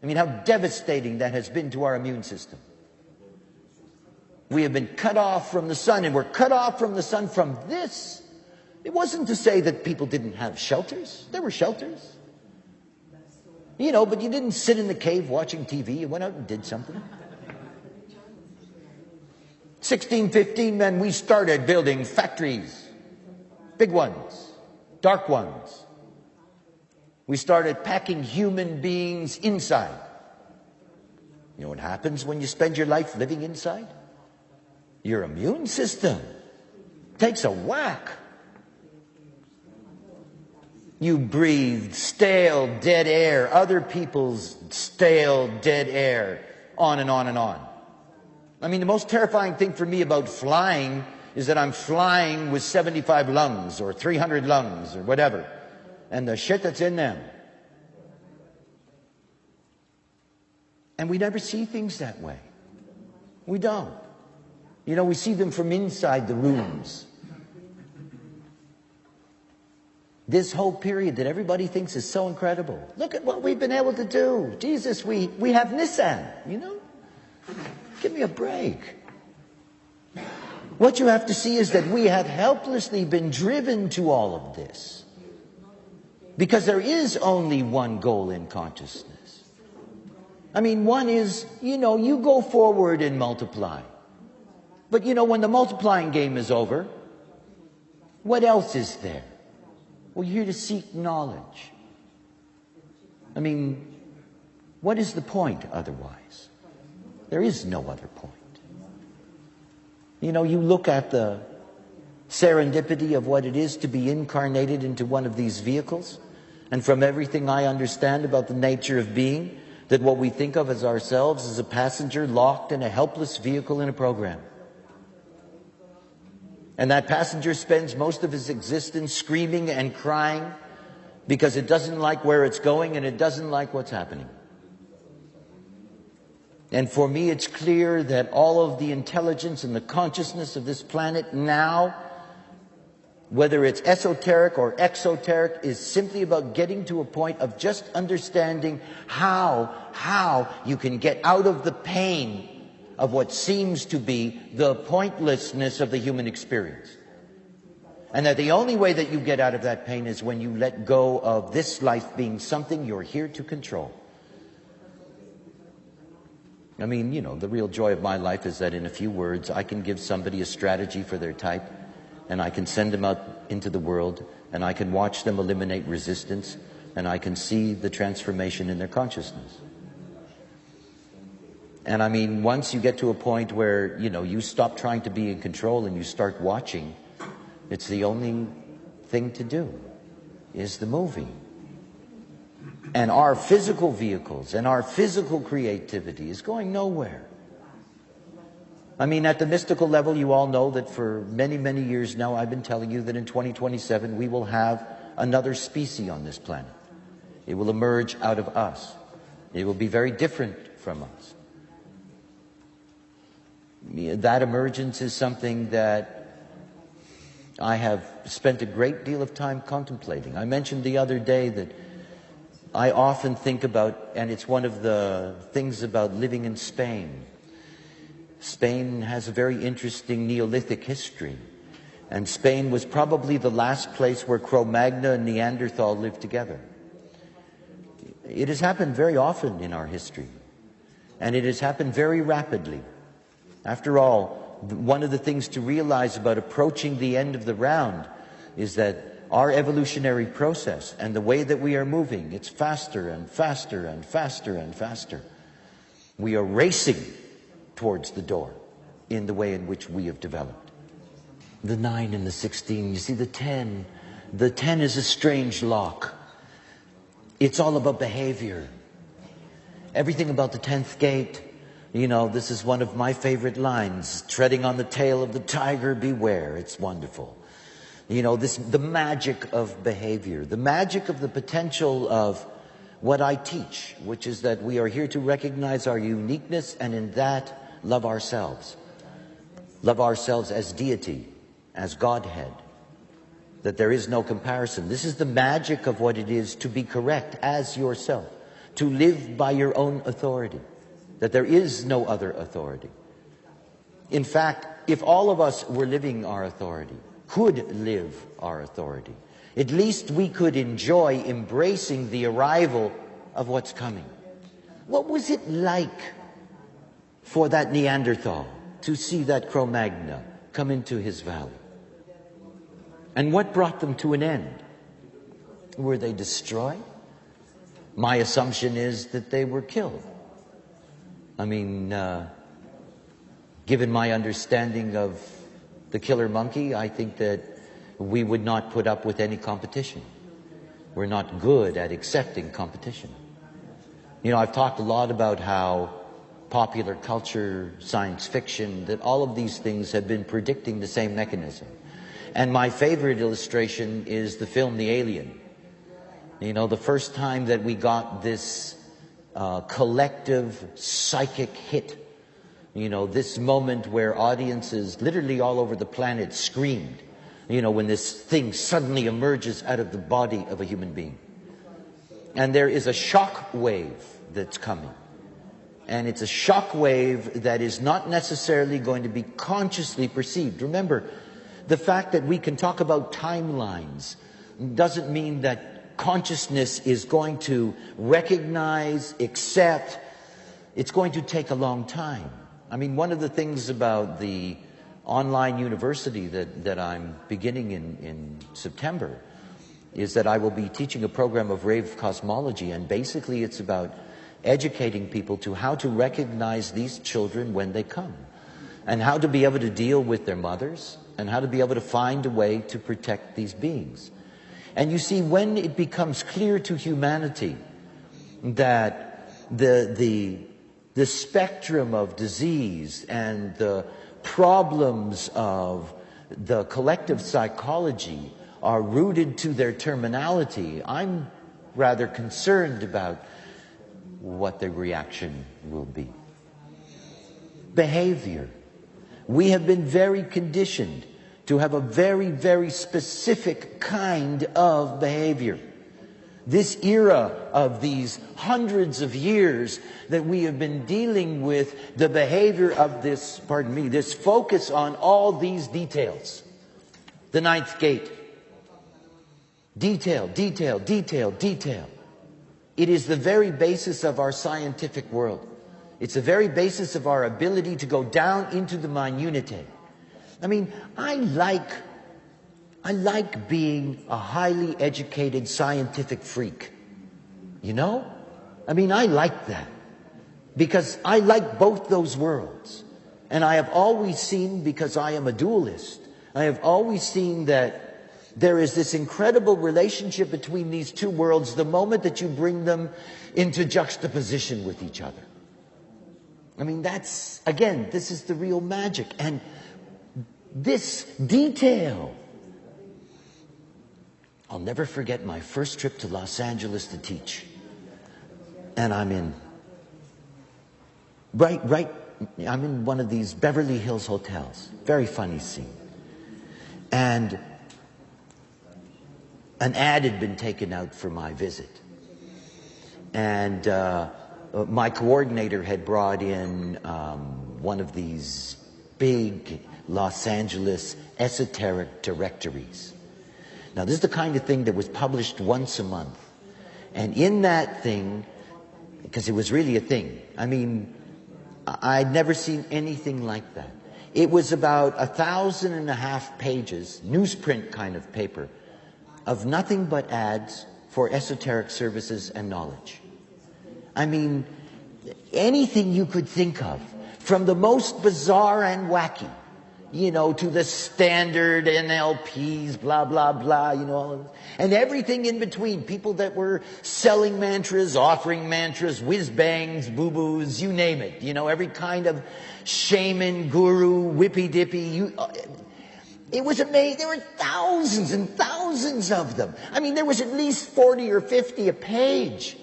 I mean, how devastating that has been to our immune system. We have been cut off from the sun, and we're cut off from the sun from this. It wasn't to say that people didn't have shelters. There were shelters. You know, but you didn't sit in the cave watching TV. You went out and did something. 1615, man, we started building factories. Big ones. Dark ones. We started packing human beings inside. You know what happens when you spend your life living inside? Your immune system takes a whack. You breathe stale, dead air, other people's stale, dead air, on and on and on. I mean, the most terrifying thing for me about flying is that I'm flying with 75 lungs or 300 lungs or whatever, and the shit that's in them. And we never see things that way. We don't. You know, we see them from inside the rooms. This whole period that everybody thinks is so incredible. Look at what we've been able to do. Jesus, we have Nissan, you know? Give me a break. What you have to see is that we have helplessly been driven to all of this. Because there is only one goal in consciousness. I mean, one is, you know, you go forward and multiply. But you know, when the multiplying game is over, what else is there? Well, you're here to seek knowledge. I mean, what is the point otherwise? There is no other point. You know, you look at the serendipity of what it is to be incarnated into one of these vehicles, and from everything I understand about the nature of being, that what we think of as ourselves is a passenger locked in a helpless vehicle in a program. And that passenger spends most of his existence screaming and crying because it doesn't like where it's going and it doesn't like what's happening. And for me, it's clear that all of the intelligence and the consciousness of this planet now, whether it's esoteric or exoteric, is simply about getting to a point of just understanding how you can get out of the pain of what seems to be the pointlessness of the human experience. And that the only way that you get out of that pain is when you let go of this life being something you're here to control. I mean, you know, the real joy of my life is that in a few words I can give somebody a strategy for their type, and I can send them out into the world, and I can watch them eliminate resistance, and I can see the transformation in their consciousness. And I mean, once you get to a point where, you know, you stop trying to be in control and you start watching, it's the only thing to do, is the movie. And our physical vehicles and our physical creativity is going nowhere. I mean, at the mystical level, you all know that for many, many years now, I've been telling you that in 2027, we will have another species on this planet. It will emerge out of us. It will be very different from us. That emergence is something that I have spent a great deal of time contemplating. I mentioned the other day that I often think about, and it's one of the things about living in Spain. Spain has a very interesting Neolithic history. And Spain was probably the last place where Cro-Magnon and Neanderthal lived together. It has happened very often in our history. And it has happened very rapidly. After all, one of the things to realize about approaching the end of the round is that our evolutionary process and the way that we are moving, it's faster and faster and faster and faster. We are racing towards the door in the way in which we have developed. The 9 and the 16, you see the 10. The 10 is a strange lock. It's all about behavior. Everything about the 10th gate. You know, this is one of my favorite lines. Treading on the tail of the tiger, beware. It's wonderful. You know, the magic of behavior, the magic of the potential of what I teach, which is that we are here to recognize our uniqueness and in that love ourselves. Love ourselves as deity, as Godhead. That there is no comparison. This is the magic of what it is to be correct as yourself. To live by your own authority. That there is no other authority. In fact, if all of us were living our authority, could live our authority, at least we could enjoy embracing the arrival of what's coming. What was it like for that Neanderthal to see that Cro-Magnon come into his valley? And what brought them to an end? Were they destroyed? My assumption is that they were killed. I mean, given my understanding of the killer monkey, I think that we would not put up with any competition. We're not good at accepting competition. You know, I've talked a lot about how popular culture, science fiction, that all of these things have been predicting the same mechanism. And my favorite illustration is the film The Alien. You know, the first time that we got this collective psychic hit, you know, this moment where audiences literally all over the planet screamed, you know, when this thing suddenly emerges out of the body of a human being. And there is a shock wave that's coming. And it's a shock wave that is not necessarily going to be consciously perceived. Remember, the fact that we can talk about timelines doesn't mean that consciousness is going to recognize, accept. It's going to take a long time. I mean, one of the things about the online university that I'm beginning in September is that I will be teaching a program of rave cosmology, and basically it's about educating people to how to recognize these children when they come, and how to be able to deal with their mothers, and how to be able to find a way to protect these beings. And you see, when it becomes clear to humanity that the spectrum of disease and the problems of the collective psychology are rooted to their terminality, I'm rather concerned about what the reaction will be. Behavior. We have been very conditioned to have a very, very specific kind of behavior. This era of these hundreds of years that we have been dealing with the behavior of this, this focus on all these details. The ninth gate. Detail, detail, detail, detail. It is the very basis of our scientific world. It's the very basis of our ability to go down into the minutiae. I mean, I like being a highly educated scientific freak. You know? I mean, I like that. Because I like both those worlds. And I have always seen, because I am a dualist, I have always seen that there is this incredible relationship between these two worlds the moment that you bring them into juxtaposition with each other. I mean, that's, again, this is the real magic. And this detail. I'll never forget my first trip to Los Angeles to teach. And I'm in I'm in one of these Beverly Hills hotels. Very funny scene. And an ad had been taken out for my visit. And my coordinator had brought in one of these big Los Angeles esoteric directories. Now, this is the kind of thing that was published once a month. And in that thing, because it was really a thing, I mean, I'd never seen anything like that. It was about 1,500 pages, newsprint kind of paper, of nothing but ads for esoteric services and knowledge. I mean, anything you could think of, from the most bizarre and wacky, you know, to the standard NLPs, blah, blah, blah, you know, all of this. And everything in between. People that were selling mantras, offering mantras, whiz-bangs, boo-boos, you name it. You know, every kind of shaman, guru, whippy-dippy. It was amazing. There were thousands and thousands of them. I mean, there was at least 40 or 50 a page.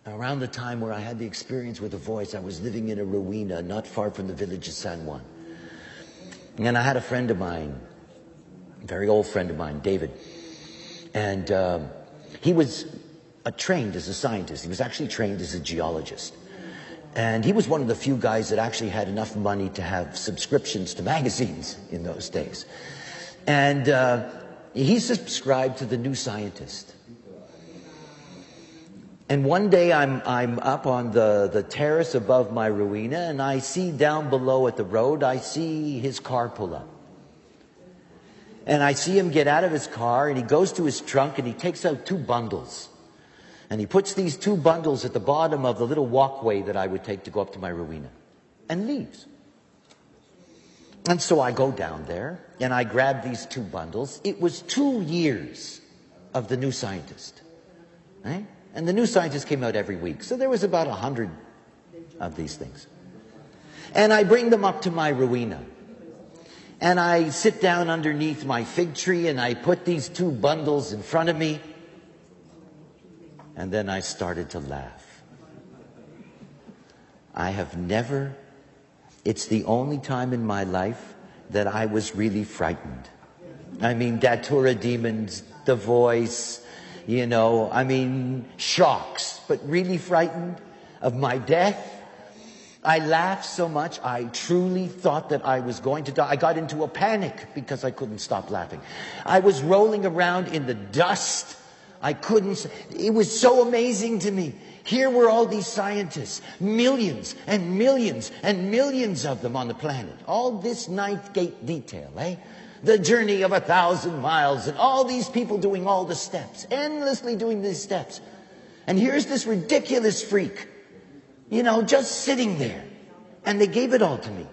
Around the time where I had the experience with a voice, I was living in a ruina not far from the village of San Juan. And I had a friend of mine, a very old friend of mine, David. And he was trained as a scientist. He was actually trained as a geologist. And he was one of the few guys that actually had enough money to have subscriptions to magazines in those days. And he subscribed to The New Scientist. And one day I'm up on the terrace above my ruina, and I see down below at the road, I see his car pull up. And I see him get out of his car, and he goes to his trunk, and he takes out 2 bundles. And he puts these 2 bundles at the bottom of the little walkway that I would take to go up to my ruina, and leaves. And so I go down there, and I grab these 2 bundles. It was 2 years of The New Scientist. Right? And The New Scientist came out every week. So there was about 100 of these things. And I bring them up to my ruina. And I sit down underneath my fig tree, and I put these 2 bundles in front of me. And then I started to laugh. I have never, it's the only time in my life that I was really frightened. I mean, Datura demons, the voice, shocks, but really frightened of my death. I laughed so much, I truly thought that I was going to die. I got into a panic because I couldn't stop laughing. I was rolling around in the dust. It was so amazing to me. Here were all these scientists, millions and millions and millions of them on the planet. All this ninth gate detail, The journey of 1,000 miles, and all these people doing all the steps, endlessly doing these steps. And here's this ridiculous freak, just sitting there. And they gave it all to me.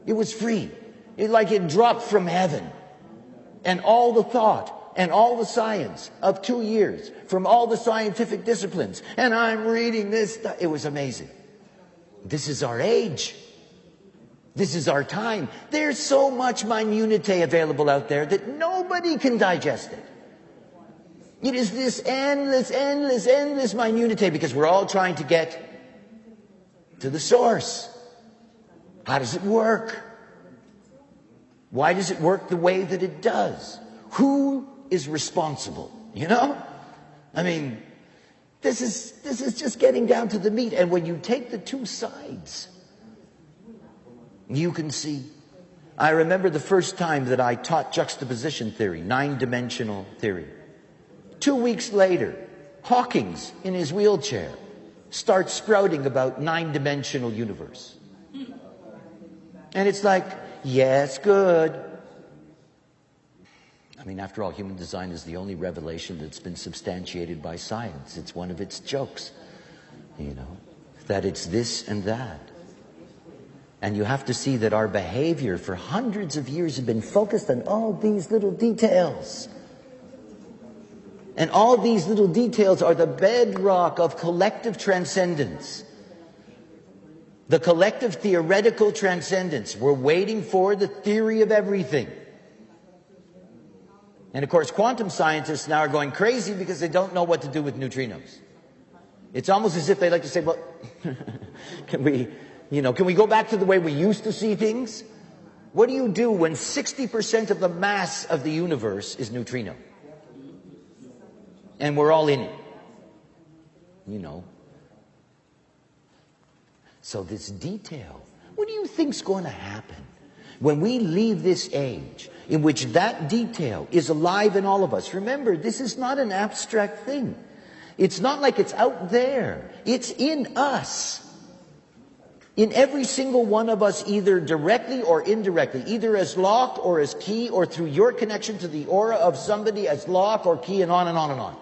It was free. It dropped from heaven. And all the thought and all the science of 2 years from all the scientific disciplines. And I'm reading this stuff. It was amazing. This is our age. This is our time. There's so much minutiae available out there that nobody can digest it. It is this endless, endless, endless minutiae because we're all trying to get to the source. How does it work? Why does it work the way that it does? Who is responsible? This is just getting down to the meat. And when you take the 2 sides, you can see. I remember the first time that I taught juxtaposition theory, 9-dimensional theory. 2 weeks later, Hawking's in his wheelchair starts sprouting about 9-dimensional universe. And it's like, yes, good. After all, human design is the only revelation that's been substantiated by science. It's one of its jokes, that it's this and that. And you have to see that our behavior for hundreds of years has been focused on all these little details. And all these little details are the bedrock of collective transcendence. The collective theoretical transcendence. We're waiting for the theory of everything. And of course, quantum scientists now are going crazy because they don't know what to do with neutrinos. It's almost as if they like to say, well, can we go back to the way we used to see things? What do you do when 60% of the mass of the universe is neutrino? And we're all in it. So this detail, what do you think's going to happen when we leave this age in which that detail is alive in all of us? Remember, this is not an abstract thing. It's not like it's out there. It's in us. In every single one of us, either directly or indirectly, either as lock or as key, or through your connection to the aura of somebody as lock or key, and on and on and on.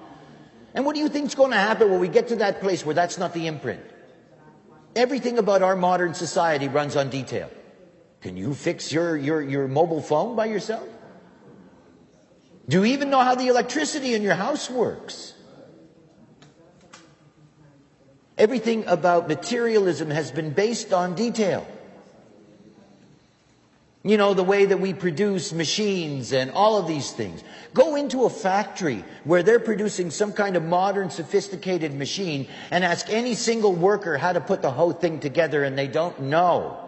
And what do you think is going to happen when we get to that place where that's not the imprint? Everything about our modern society runs on detail. Can you fix your mobile phone by yourself? Do you even know how the electricity in your house works? Everything about materialism has been based on detail. The way that we produce machines and all of these things. Go into a factory where they're producing some kind of modern, sophisticated machine and ask any single worker how to put the whole thing together, and they don't know.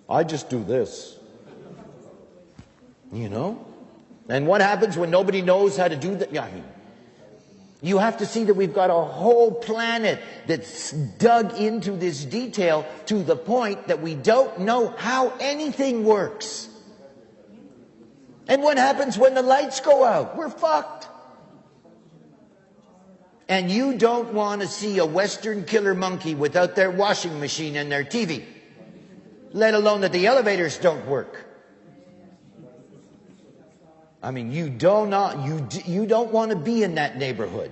I just do this. And what happens when nobody knows how to do that? You have to see that we've got a whole planet that's dug into this detail to the point that we don't know how anything works. And what happens when the lights go out? We're fucked. And you don't want to see a Western killer monkey without their washing machine and their TV. Let alone that the elevators don't work. I mean, you don't want to be in that neighborhood.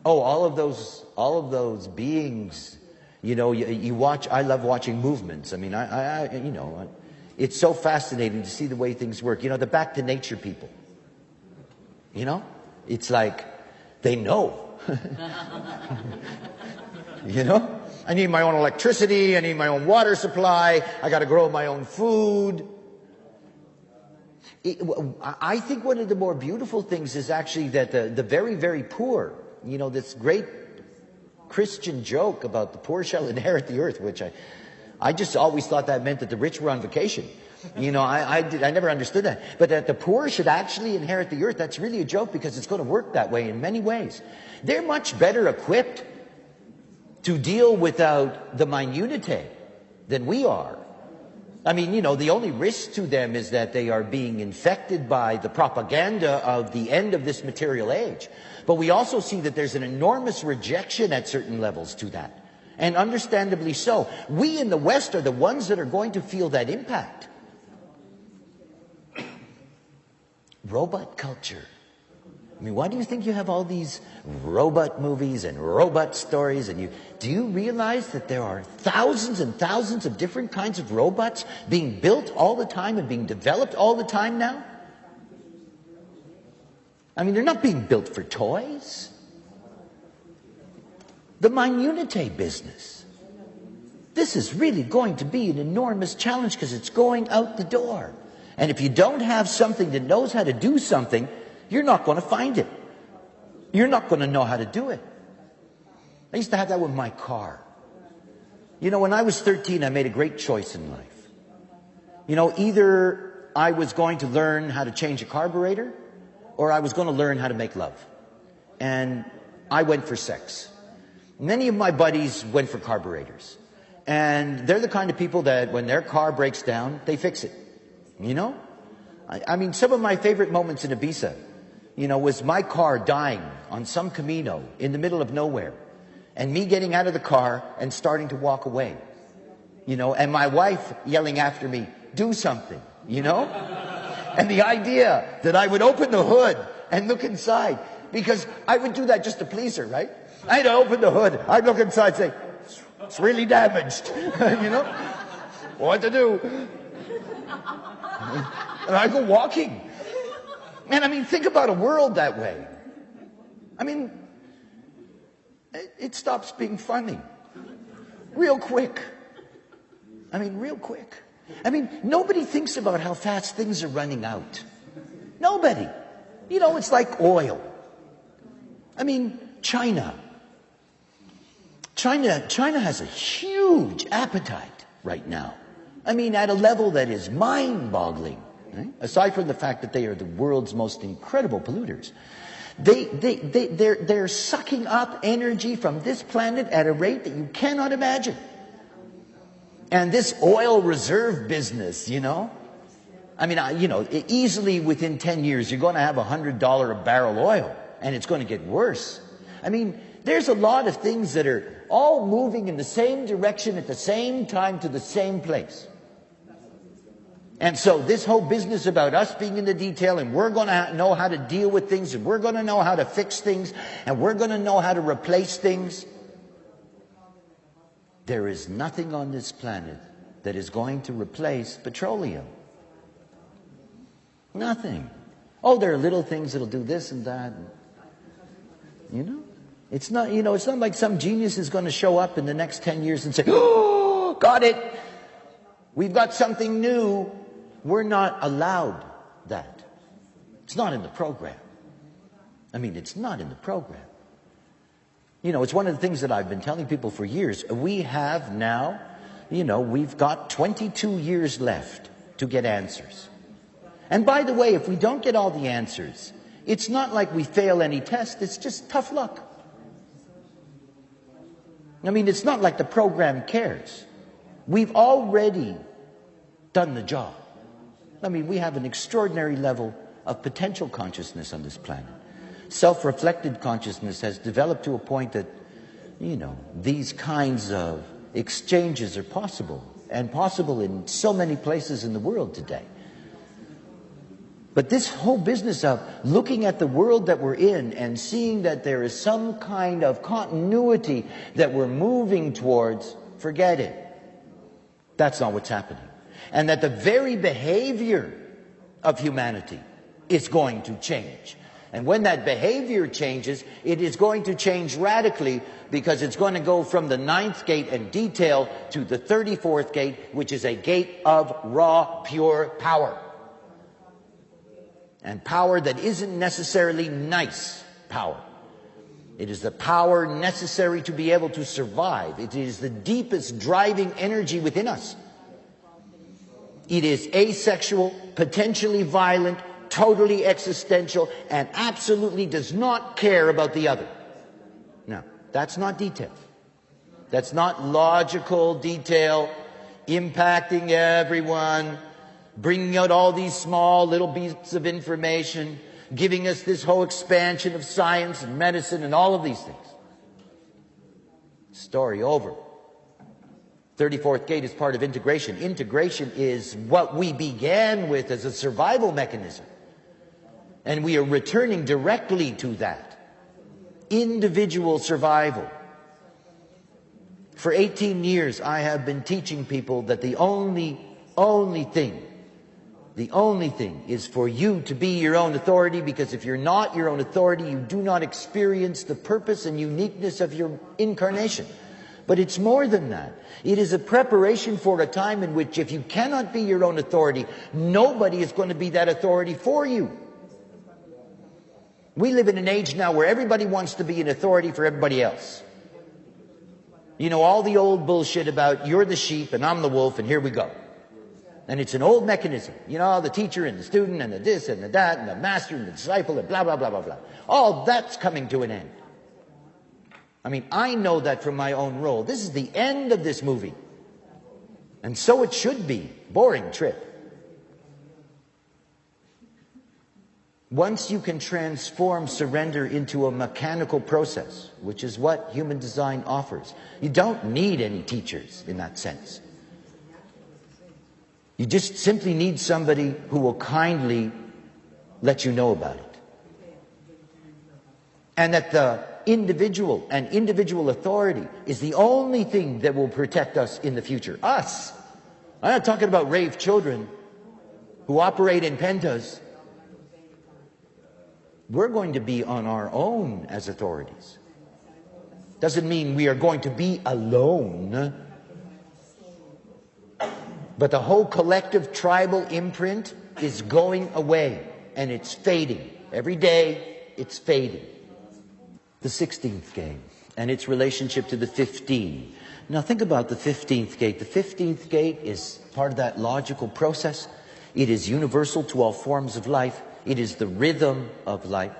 Oh, all of those beings, you watch. I love watching movements. I mean, it's so fascinating to see the way things work. The back to nature people. It's like they know. I need my own electricity. I need my own water supply. I got to grow my own food. I think one of the more beautiful things is actually that the very, very poor, this great Christian joke about the poor shall inherit the earth, which I just always thought that meant that the rich were on vacation. I never understood that. But that the poor should actually inherit the earth, that's really a joke because it's going to work that way in many ways. They're much better equipped to deal without the minutiae than we are. I mean, the only risk to them is that they are being infected by the propaganda of the end of this material age. But we also see that there's an enormous rejection at certain levels to that. And understandably so. We in the West are the ones that are going to feel that impact. Robot culture. I mean, why do you think you have all these robot movies and robot stories? Do you realize that there are thousands and thousands of different kinds of robots being built all the time and being developed all the time now? I mean, they're not being built for toys. The minutiae business. This is really going to be an enormous challenge because it's going out the door. And if you don't have something that knows how to do something, you're not going to find it. You're not going to know how to do it. I used to have that with my car. When I was 13, I made a great choice in life. Either I was going to learn how to change a carburetor, or I was going to learn how to make love. And I went for sex. Many of my buddies went for carburetors. And they're the kind of people that when their car breaks down, they fix it. I mean, some of my favorite moments in Ibiza, was my car dying on some Camino in the middle of nowhere. And me getting out of the car and starting to walk away. And my wife yelling after me, do something, And the idea that I would open the hood and look inside, because I would do that just to please her, right? I'd open the hood, I'd look inside and say, it's really damaged, What to do? And I go walking. And I mean, think about a world that way. I mean, it stops being funny. Real quick. I mean, real quick. I mean, nobody thinks about how fast things are running out. Nobody. It's like oil. I mean, China has a huge appetite right now. I mean, at a level that is mind-boggling. Right? Aside from the fact that they are the world's most incredible polluters. They're sucking up energy from this planet at a rate that you cannot imagine. And this oil reserve business, I mean, easily within 10 years, you're going to have $100 a barrel oil. And it's going to get worse. I mean, there's a lot of things that are all moving in the same direction at the same time to the same place. And so this whole business about us being in the detail and we're going to know how to deal with things and we're going to know how to fix things and we're going to know how to replace things. There is nothing on this planet that is going to replace petroleum. Nothing. Oh, there are little things that'll do this and that. It's not like some genius is going to show up in the next 10 years and say, oh, got it. We've got something new. We're not allowed that. It's not in the program. I mean, it's not in the program. It's one of the things that I've been telling people for years. We have now, we've got 22 years left to get answers. And by the way, if we don't get all the answers, it's not like we fail any test. It's just tough luck. I mean, it's not like the program cares. We've already done the job. I mean, we have an extraordinary level of potential consciousness on this planet. Self-reflected consciousness has developed to a point that, these kinds of exchanges are possible, and possible in so many places in the world today. But this whole business of looking at the world that we're in and seeing that there is some kind of continuity that we're moving towards, forget it. That's not what's happening. And that the very behavior of humanity is going to change. And when that behavior changes, it is going to change radically, because it's going to go from the 9th gate and detail to the 34th gate, which is a gate of raw, pure power. And power that isn't necessarily nice power. It is the power necessary to be able to survive. It is the deepest driving energy within us. It is asexual, potentially violent, totally existential, and absolutely does not care about the other. Now, that's not detail. That's not logical detail, impacting everyone, bringing out all these small little bits of information, giving us this whole expansion of science and medicine and all of these things. Story over. 34th gate is part of integration. Integration is what we began with as a survival mechanism. And we are returning directly to that. Individual survival. For 18 years, I have been teaching people that the only thing is for you to be your own authority, because if you're not your own authority, you do not experience the purpose and uniqueness of your incarnation. But it's more than that. It is a preparation for a time in which, if you cannot be your own authority, nobody is going to be that authority for you. We live in an age now where everybody wants to be an authority for everybody else. You know, all the old bullshit about you're the sheep and I'm the wolf and here we go. And it's an old mechanism. You know, the teacher and the student and the this and the that and the master and the disciple and blah, blah, blah, blah, blah. All that's coming to an end. I mean, I know that from my own role. This is the end of this movie. And so it should be. Boring trip. Once you can transform surrender into a mechanical process, which is what human design offers, you don't need any teachers in that sense. You just simply need somebody who will kindly let you know about it. And that the individual and individual authority is the only thing that will protect us in the future. Us. I'm not talking about rave children who operate in pentas. We're going to be on our own as authorities. Doesn't mean we are going to be alone. But the whole collective tribal imprint is going away, and it's fading. Every day, it's fading. The 16th gate and its relationship to the 15. Now think about the 15th gate. The 15th gate is part of that logical process. It is universal to all forms of life. It is the rhythm of life.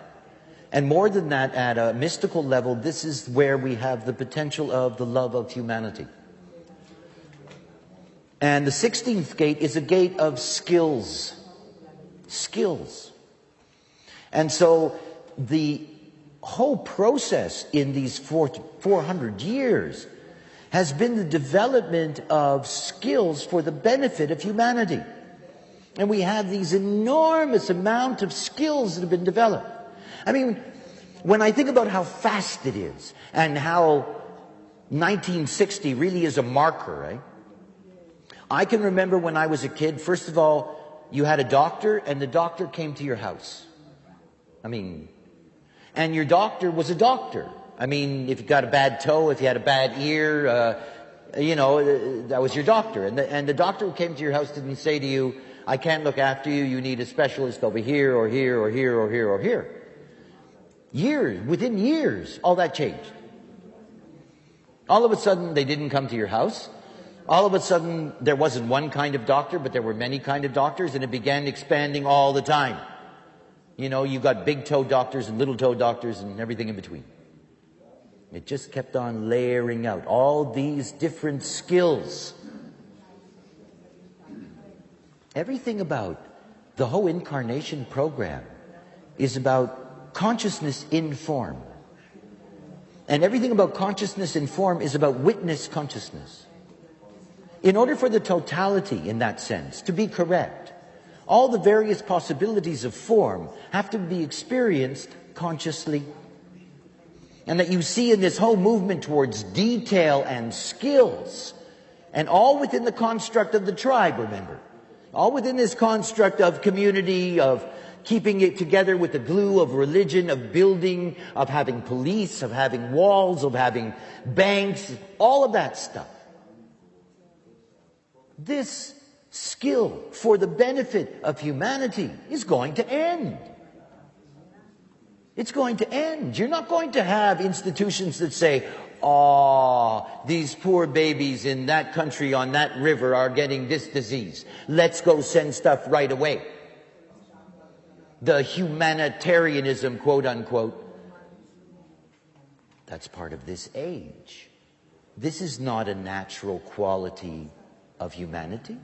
And more than that, at a mystical level, this is where we have the potential of the love of humanity. And the 16th gate is a gate of skills. Skills. And so the whole process in these 400 years has been the development of skills for the benefit of humanity. And we have these enormous amount of skills that have been developed. I mean, when I think about how fast it is and how 1960 really is a marker, right? I can remember when I was a kid, first of all, you had a doctor and the doctor came to your house. I mean, and your doctor was a doctor. I mean, if you got a bad toe, if you had a bad ear, that was your doctor. And the doctor who came to your house didn't say to you, I can't look after you, you need a specialist over here or here or here or here or here. Within years, all that changed. All of a sudden, they didn't come to your house. All of a sudden, there wasn't one kind of doctor, but there were many kind of doctors, and it began expanding all the time. You know, you got big toe doctors and little toe doctors and everything in between. It just kept on layering out all these different skills. Everything about the whole incarnation program is about consciousness in form. And everything about consciousness in form is about witness consciousness. In order for the totality, in that sense, to be correct, All the various possibilities of form have to be experienced consciously. And that you see in this whole movement towards detail and skills, and all within the construct of the tribe, remember. All within this construct of community, of keeping it together with the glue of religion, of building, of having police, of having walls, of having banks, all of that stuff. This skill for the benefit of humanity is going to end. It's going to end. You're not going to have institutions that say, "Oh, these poor babies in that country on that river are getting this disease. Let's go send stuff right away." The humanitarianism, quote unquote, that's part of this age. This is not a natural quality of humanity.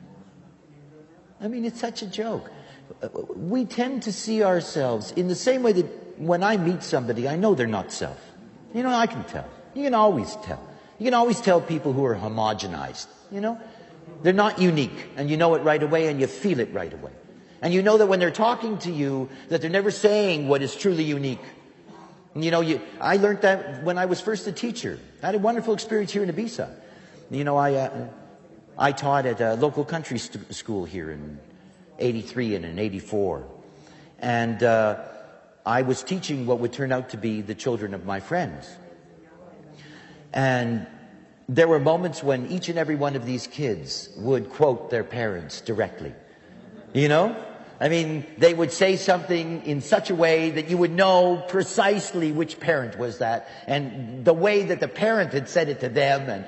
I mean, it's such a joke. We tend to see ourselves in the same way that when I meet somebody, I know they're not self. You know, I can tell. You can always tell. You can always tell people who are homogenized, you know. They're not unique, and you know it right away, and you feel it right away. And you know that when they're talking to you, that they're never saying what is truly unique. And you know, I learned that when I was first a teacher. I had a wonderful experience here in Ibiza. You know, I taught at a local country school here in 83 and in 84. And I was teaching what would turn out to be the children of my friends. And there were moments when each and every one of these kids would quote their parents directly. You know? I mean, they would say something in such a way that you would know precisely which parent was that, and the way that the parent had said it to them. And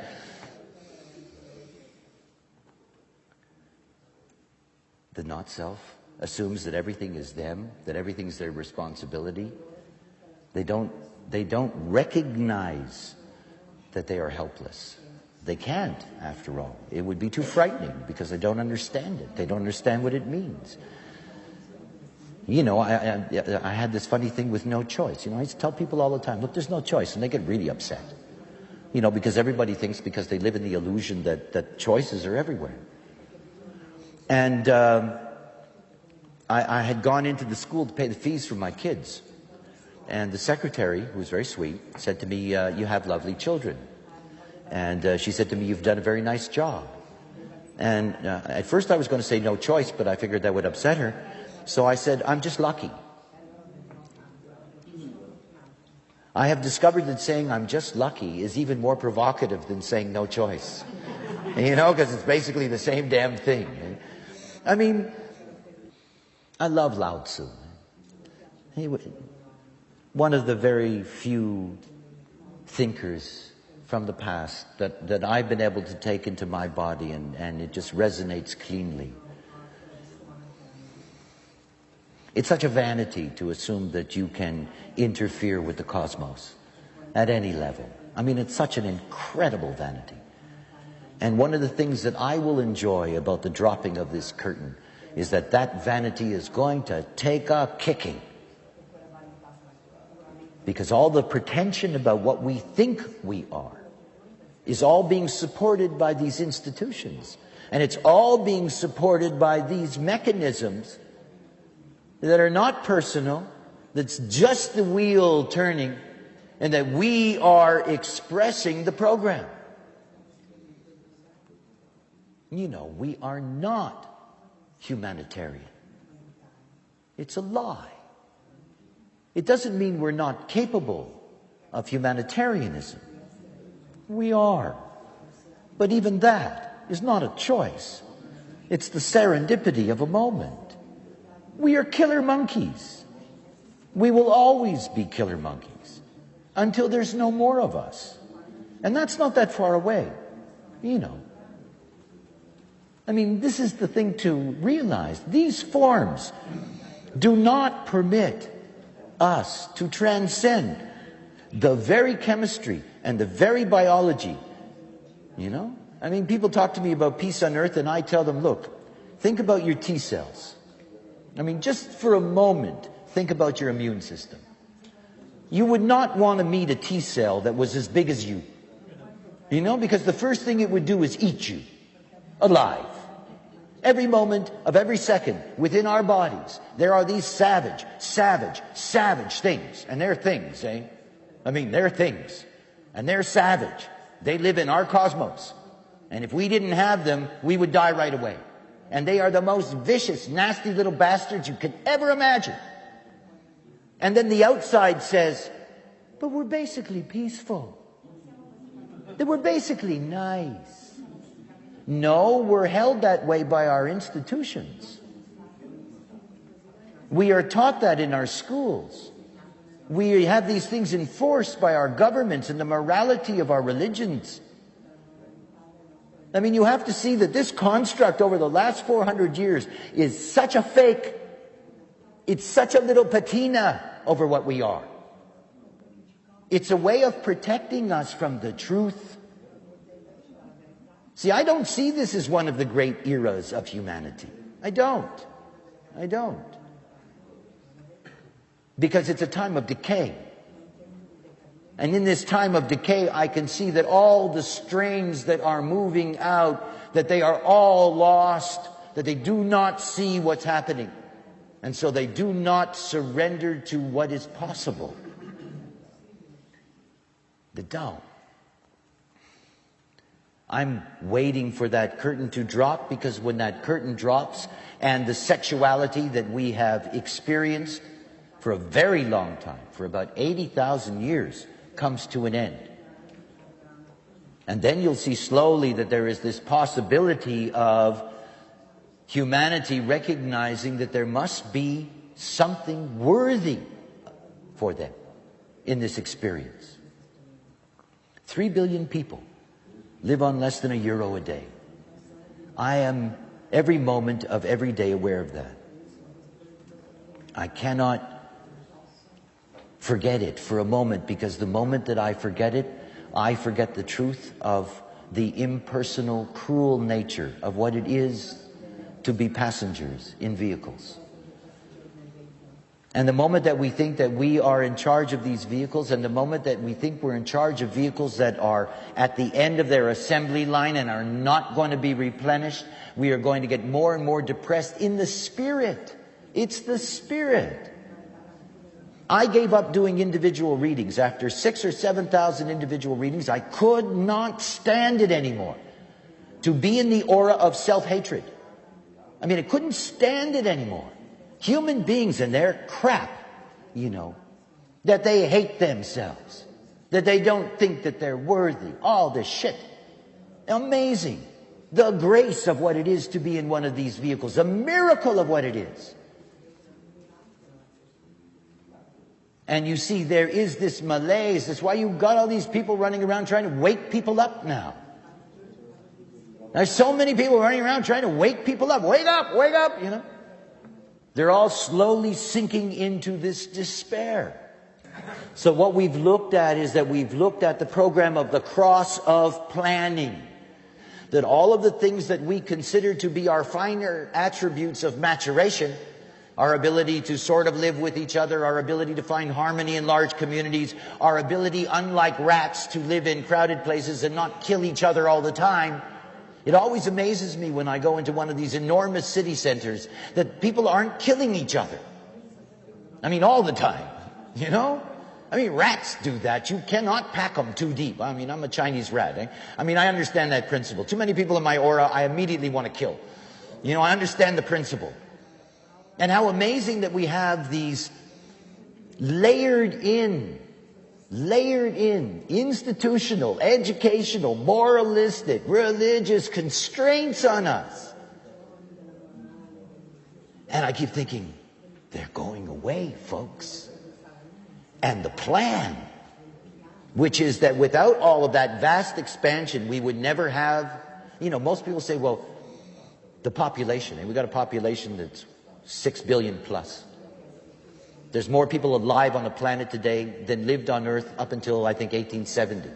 the not-self assumes that everything is them, that everything's their responsibility. They don't recognize that they are helpless. They can't, after all. It would be too frightening because they don't understand it. They don't understand what it means. You know, I had this funny thing with no choice. You know, I used to tell people all the time, look, there's no choice, and they get really upset. You know, because everybody thinks because they live in the illusion that choices are everywhere. And I had gone into the school to pay the fees for my kids. And the secretary, who was very sweet, said to me, you have lovely children. And she said to me, you've done a very nice job. And at first I was going to say no choice, but I figured that would upset her. So I said, I'm just lucky. I have discovered that saying I'm just lucky is even more provocative than saying no choice. You know, because it's basically the same damn thing. I mean, I love Lao Tzu. One of the very few thinkers from the past that I've been able to take into my body, and it just resonates cleanly. It's such a vanity to assume that you can interfere with the cosmos at any level. I mean, it's such an incredible vanity. And one of the things that I will enjoy about the dropping of this curtain is that vanity is going to take a kicking. Because all the pretension about what we think we are is all being supported by these institutions. And it's all being supported by these mechanisms that are not personal, that's just the wheel turning, and that we are expressing the program. You know, we are not humanitarian. It's a lie. It doesn't mean we're not capable of humanitarianism. We are. But even that is not a choice. It's the serendipity of a moment. We are killer monkeys. We will always be killer monkeys until there's no more of us. And that's not that far away, you know. I mean, this is the thing to realize. These forms do not permit us to transcend the very chemistry and the very biology, you know? I mean, people talk to me about peace on earth, and I tell them, look, think about your T cells. I mean, just for a moment, think about your immune system. You would not want to meet a T cell that was as big as you. You know, because the first thing it would do is eat you alive. Every moment of every second within our bodies, there are these savage things. And they're things, eh? I mean, they're things. And they're savage. They live in our cosmos. And if we didn't have them, we would die right away. And they are the most vicious, nasty little bastards you could ever imagine. And then the outside says, but we're basically peaceful. That we're basically nice. No, we're held that way by our institutions. We are taught that in our schools. We have these things enforced by our governments and the morality of our religions. I mean, you have to see that this construct over the last 400 years is such a fake. It's such a little patina over what we are. It's a way of protecting us from the truth. See, I don't see this as one of the great eras of humanity. I don't. Because it's a time of decay. And in this time of decay, I can see that all the strains that are moving out, that they are all lost, that they do not see what's happening. And so they do not surrender to what is possible. They don't. I'm waiting for that curtain to drop, because when that curtain drops and the sexuality that we have experienced for a very long time, for about 80,000 years, comes to an end. And then you'll see slowly that there is this possibility of humanity recognizing that there must be something worthy for them in this experience. 3 billion people live on less than €1 a day. I am every moment of every day aware of that. I cannot forget it for a moment, because the moment that I forget it, I forget the truth of the impersonal, cruel nature of what it is to be passengers in vehicles. And the moment that we think that we are in charge of these vehicles, and the moment that we think we're in charge of vehicles that are at the end of their assembly line and are not going to be replenished, we are going to get more and more depressed in the spirit. It's the spirit. I gave up doing individual readings. After 6,000 or 7,000 individual readings, I could not stand it anymore. To be in the aura of self-hatred. I mean, I couldn't stand it anymore. Human beings and their crap, that they hate themselves, that they don't think that they're worthy, all this shit. Amazing. The grace of what it is to be in one of these vehicles, a miracle of what it is. And you see, there is this malaise. That's why you've got all these people running around trying to wake people up now. There's so many people running around trying to wake people up. Wake up, They're all slowly sinking into this despair. So what we've looked at is that we've looked at the program of the cross of planning. That all of the things that we consider to be our finer attributes of maturation, our ability to sort of live with each other, our ability to find harmony in large communities, our ability, unlike rats, to live in crowded places and not kill each other all the time. It always amazes me when I go into one of these enormous city centers that people aren't killing each other. I mean, all the time, I mean, rats do that. You cannot pack them too deep. I mean, I'm a Chinese rat. Eh? I mean, I understand that principle. Too many people in my aura, I immediately want to kill. I understand the principle. And how amazing that we have these layered in, institutional, educational, moralistic, religious constraints on us. And I keep thinking, they're going away, folks. And the plan, which is that without all of that vast expansion, we would never have, most people say, well, the population, and we've got a population that's 6 billion plus. There's more people alive on the planet today than lived on Earth up until, I think, 1870.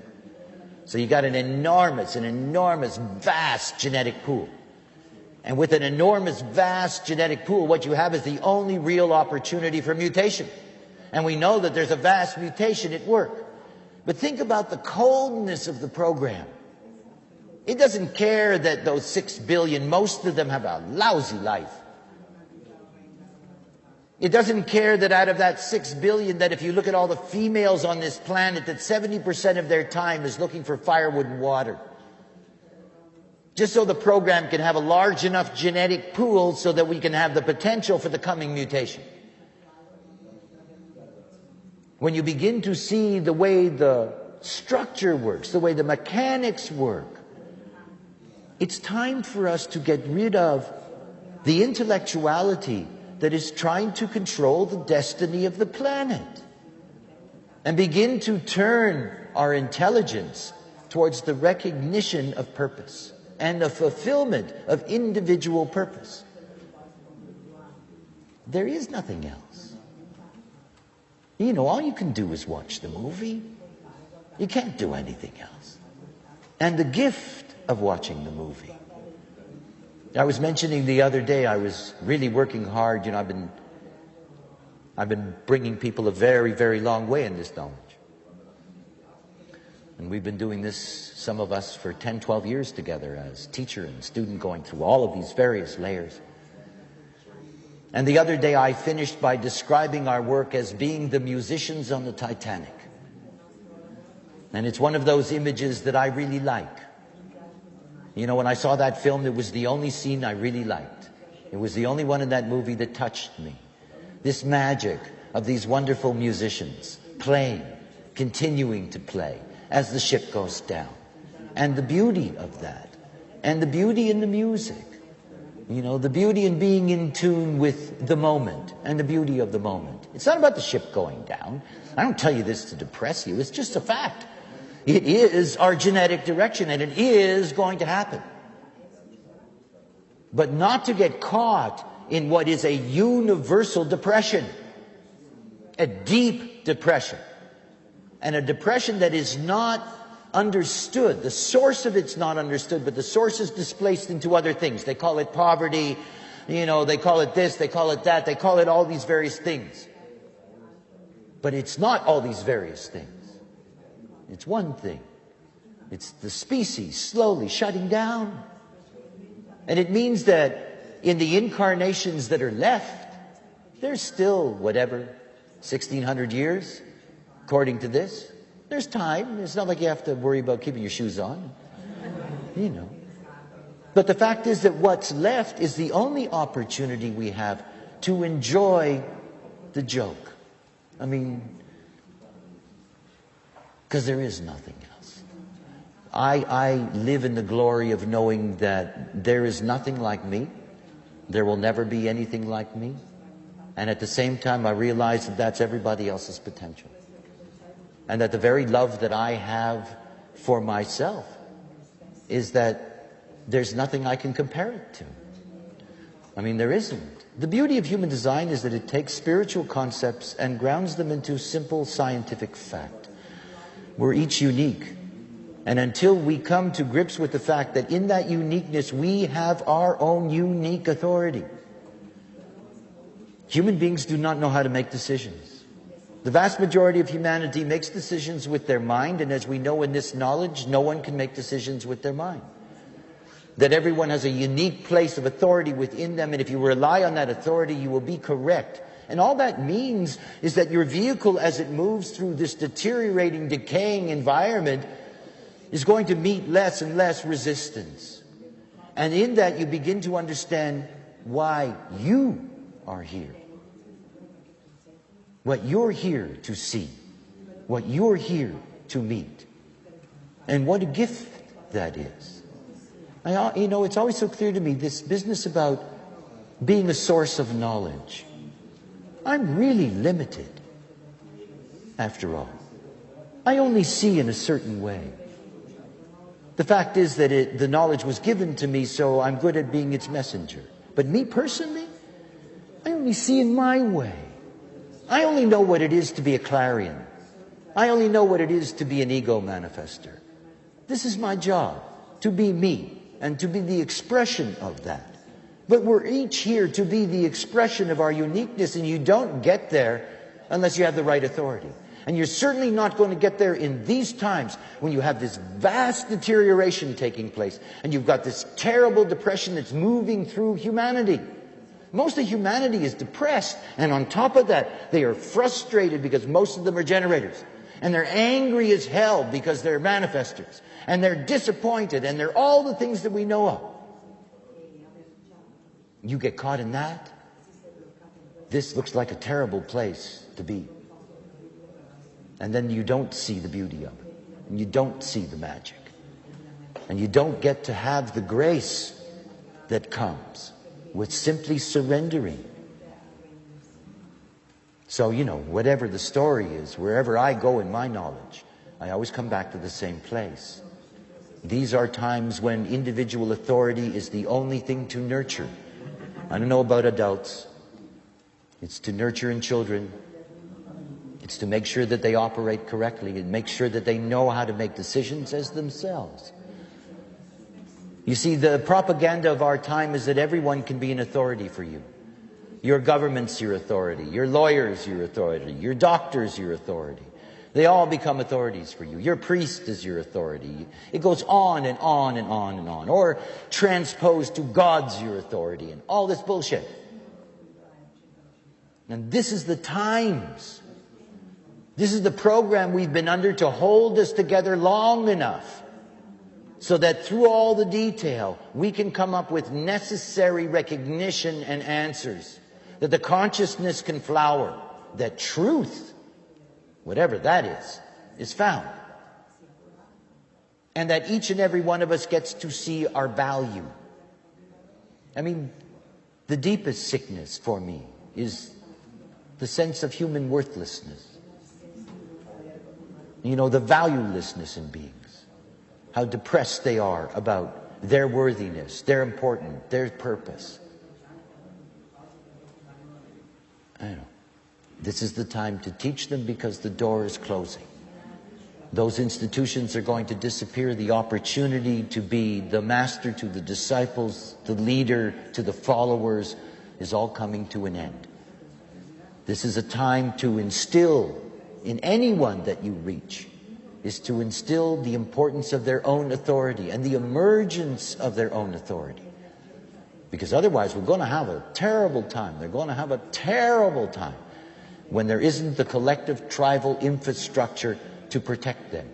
So you got an enormous, vast genetic pool. And with an enormous, vast genetic pool, what you have is the only real opportunity for mutation. And we know that there's a vast mutation at work. But think about the coldness of the program. It doesn't care that those 6 billion, most of them have a lousy life. It doesn't care that out of that 6 billion, that if you look at all the females on this planet, that 70% of their time is looking for firewood and water. Just so the program can have a large enough genetic pool so that we can have the potential for the coming mutation. When you begin to see the way the structure works, the way the mechanics work, it's time for us to get rid of the intellectuality that is trying to control the destiny of the planet and begin to turn our intelligence towards the recognition of purpose and the fulfillment of individual purpose. There is nothing else. You know, all you can do is watch the movie. You can't do anything else. And the gift of watching the movie. I was mentioning the other day, I was really working hard. You know, I've been bringing people a very, very long way in this knowledge. And we've been doing this, some of us, for 10, 12 years together as teacher and student, going through all of these various layers. And the other day I finished by describing our work as being the musicians on the Titanic. And it's one of those images that I really like. You know, when I saw that film, it was the only scene I really liked. It was the only one in that movie that touched me. This magic of these wonderful musicians playing, continuing to play as the ship goes down. And the beauty of that. And the beauty in the music. You know, the beauty in being in tune with the moment and the beauty of the moment. It's not about the ship going down. I don't tell you this to depress you. It's just a fact. It is our genetic direction, and it is going to happen. But not to get caught in what is a universal depression. A deep depression. And a depression that is not understood. The source of it's not understood, but the source is displaced into other things. They call it poverty, you know, they call it this, they call it that, they call it all these various things. But it's not all these various things. It's one thing. It's the species slowly shutting down. And it means that in the incarnations that are left, there's still whatever, 1600 years, according to this. There's time. It's not like you have to worry about keeping your shoes on. You know. But the fact is that what's left is the only opportunity we have to enjoy the joke. I mean, because there is nothing else. I live in the glory of knowing that there is nothing like me. There will never be anything like me. And at the same time, I realize that that's everybody else's potential. And that the very love that I have for myself is that there's nothing I can compare it to. I mean, there isn't. The beauty of human design is that it takes spiritual concepts and grounds them into simple scientific fact. We're each unique. And until we come to grips with the fact that in that uniqueness we have our own unique authority. Human beings do not know how to make decisions. The vast majority of humanity makes decisions with their mind, and as we know in this knowledge, no one can make decisions with their mind. That everyone has a unique place of authority within them, and if you rely on that authority, you will be correct. And all that means is that your vehicle, as it moves through this deteriorating, decaying environment, is going to meet less and less resistance. And in that, you begin to understand why you are here. What you're here to see. What you're here to meet. And what a gift that is. You know, it's always so clear to me, this business about being a source of knowledge. I'm really limited, after all. I only see in a certain way. The fact is that the knowledge was given to me, so I'm good at being its messenger. But me personally, I only see in my way. I only know what it is to be a clarion. I only know what it is to be an ego manifester. This is my job, to be me, and to be the expression of that. But we're each here to be the expression of our uniqueness, and you don't get there unless you have the right authority. And you're certainly not going to get there in these times when you have this vast deterioration taking place and you've got this terrible depression that's moving through humanity. Most of humanity is depressed, and on top of that, they are frustrated because most of them are generators. And they're angry as hell because they're manifestors. And they're disappointed, and they're all the things that we know of. You get caught in that, this looks like a terrible place to be. And then you don't see the beauty of it. And you don't see the magic. And you don't get to have the grace that comes with simply surrendering. So, whatever the story is, wherever I go in my knowledge, I always come back to the same place. These are times when individual authority is the only thing to nurture. I don't know about adults. It's to nurture in children. It's to make sure that they operate correctly and make sure that they know how to make decisions as themselves. You see, the propaganda of our time is that everyone can be an authority for you. Your government's your authority. Your lawyer's your authority. Your doctor's your authority. They all become authorities for you. Your priest is your authority. It goes on and on and on and on. Or transposed to God's your authority and all this bullshit. And this is the times. This is the program we've been under to hold us together long enough so that through all the detail we can come up with necessary recognition and answers, that the consciousness can flower, that truth, whatever that is found, and that each and every one of us gets to see our value. I mean, the deepest sickness for me is the sense of human worthlessness. The valuelessness in beings. How depressed they are about their worthiness, their importance, their purpose. I know. This is the time to teach them because the door is closing. Those institutions are going to disappear. The opportunity to be the master to the disciples, the leader to the followers, is all coming to an end. This is a time to instill in anyone that you reach, is to instill the importance of their own authority and the emergence of their own authority. Because otherwise we're going to have a terrible time. They're going to have a terrible time when there isn't the collective tribal infrastructure to protect them.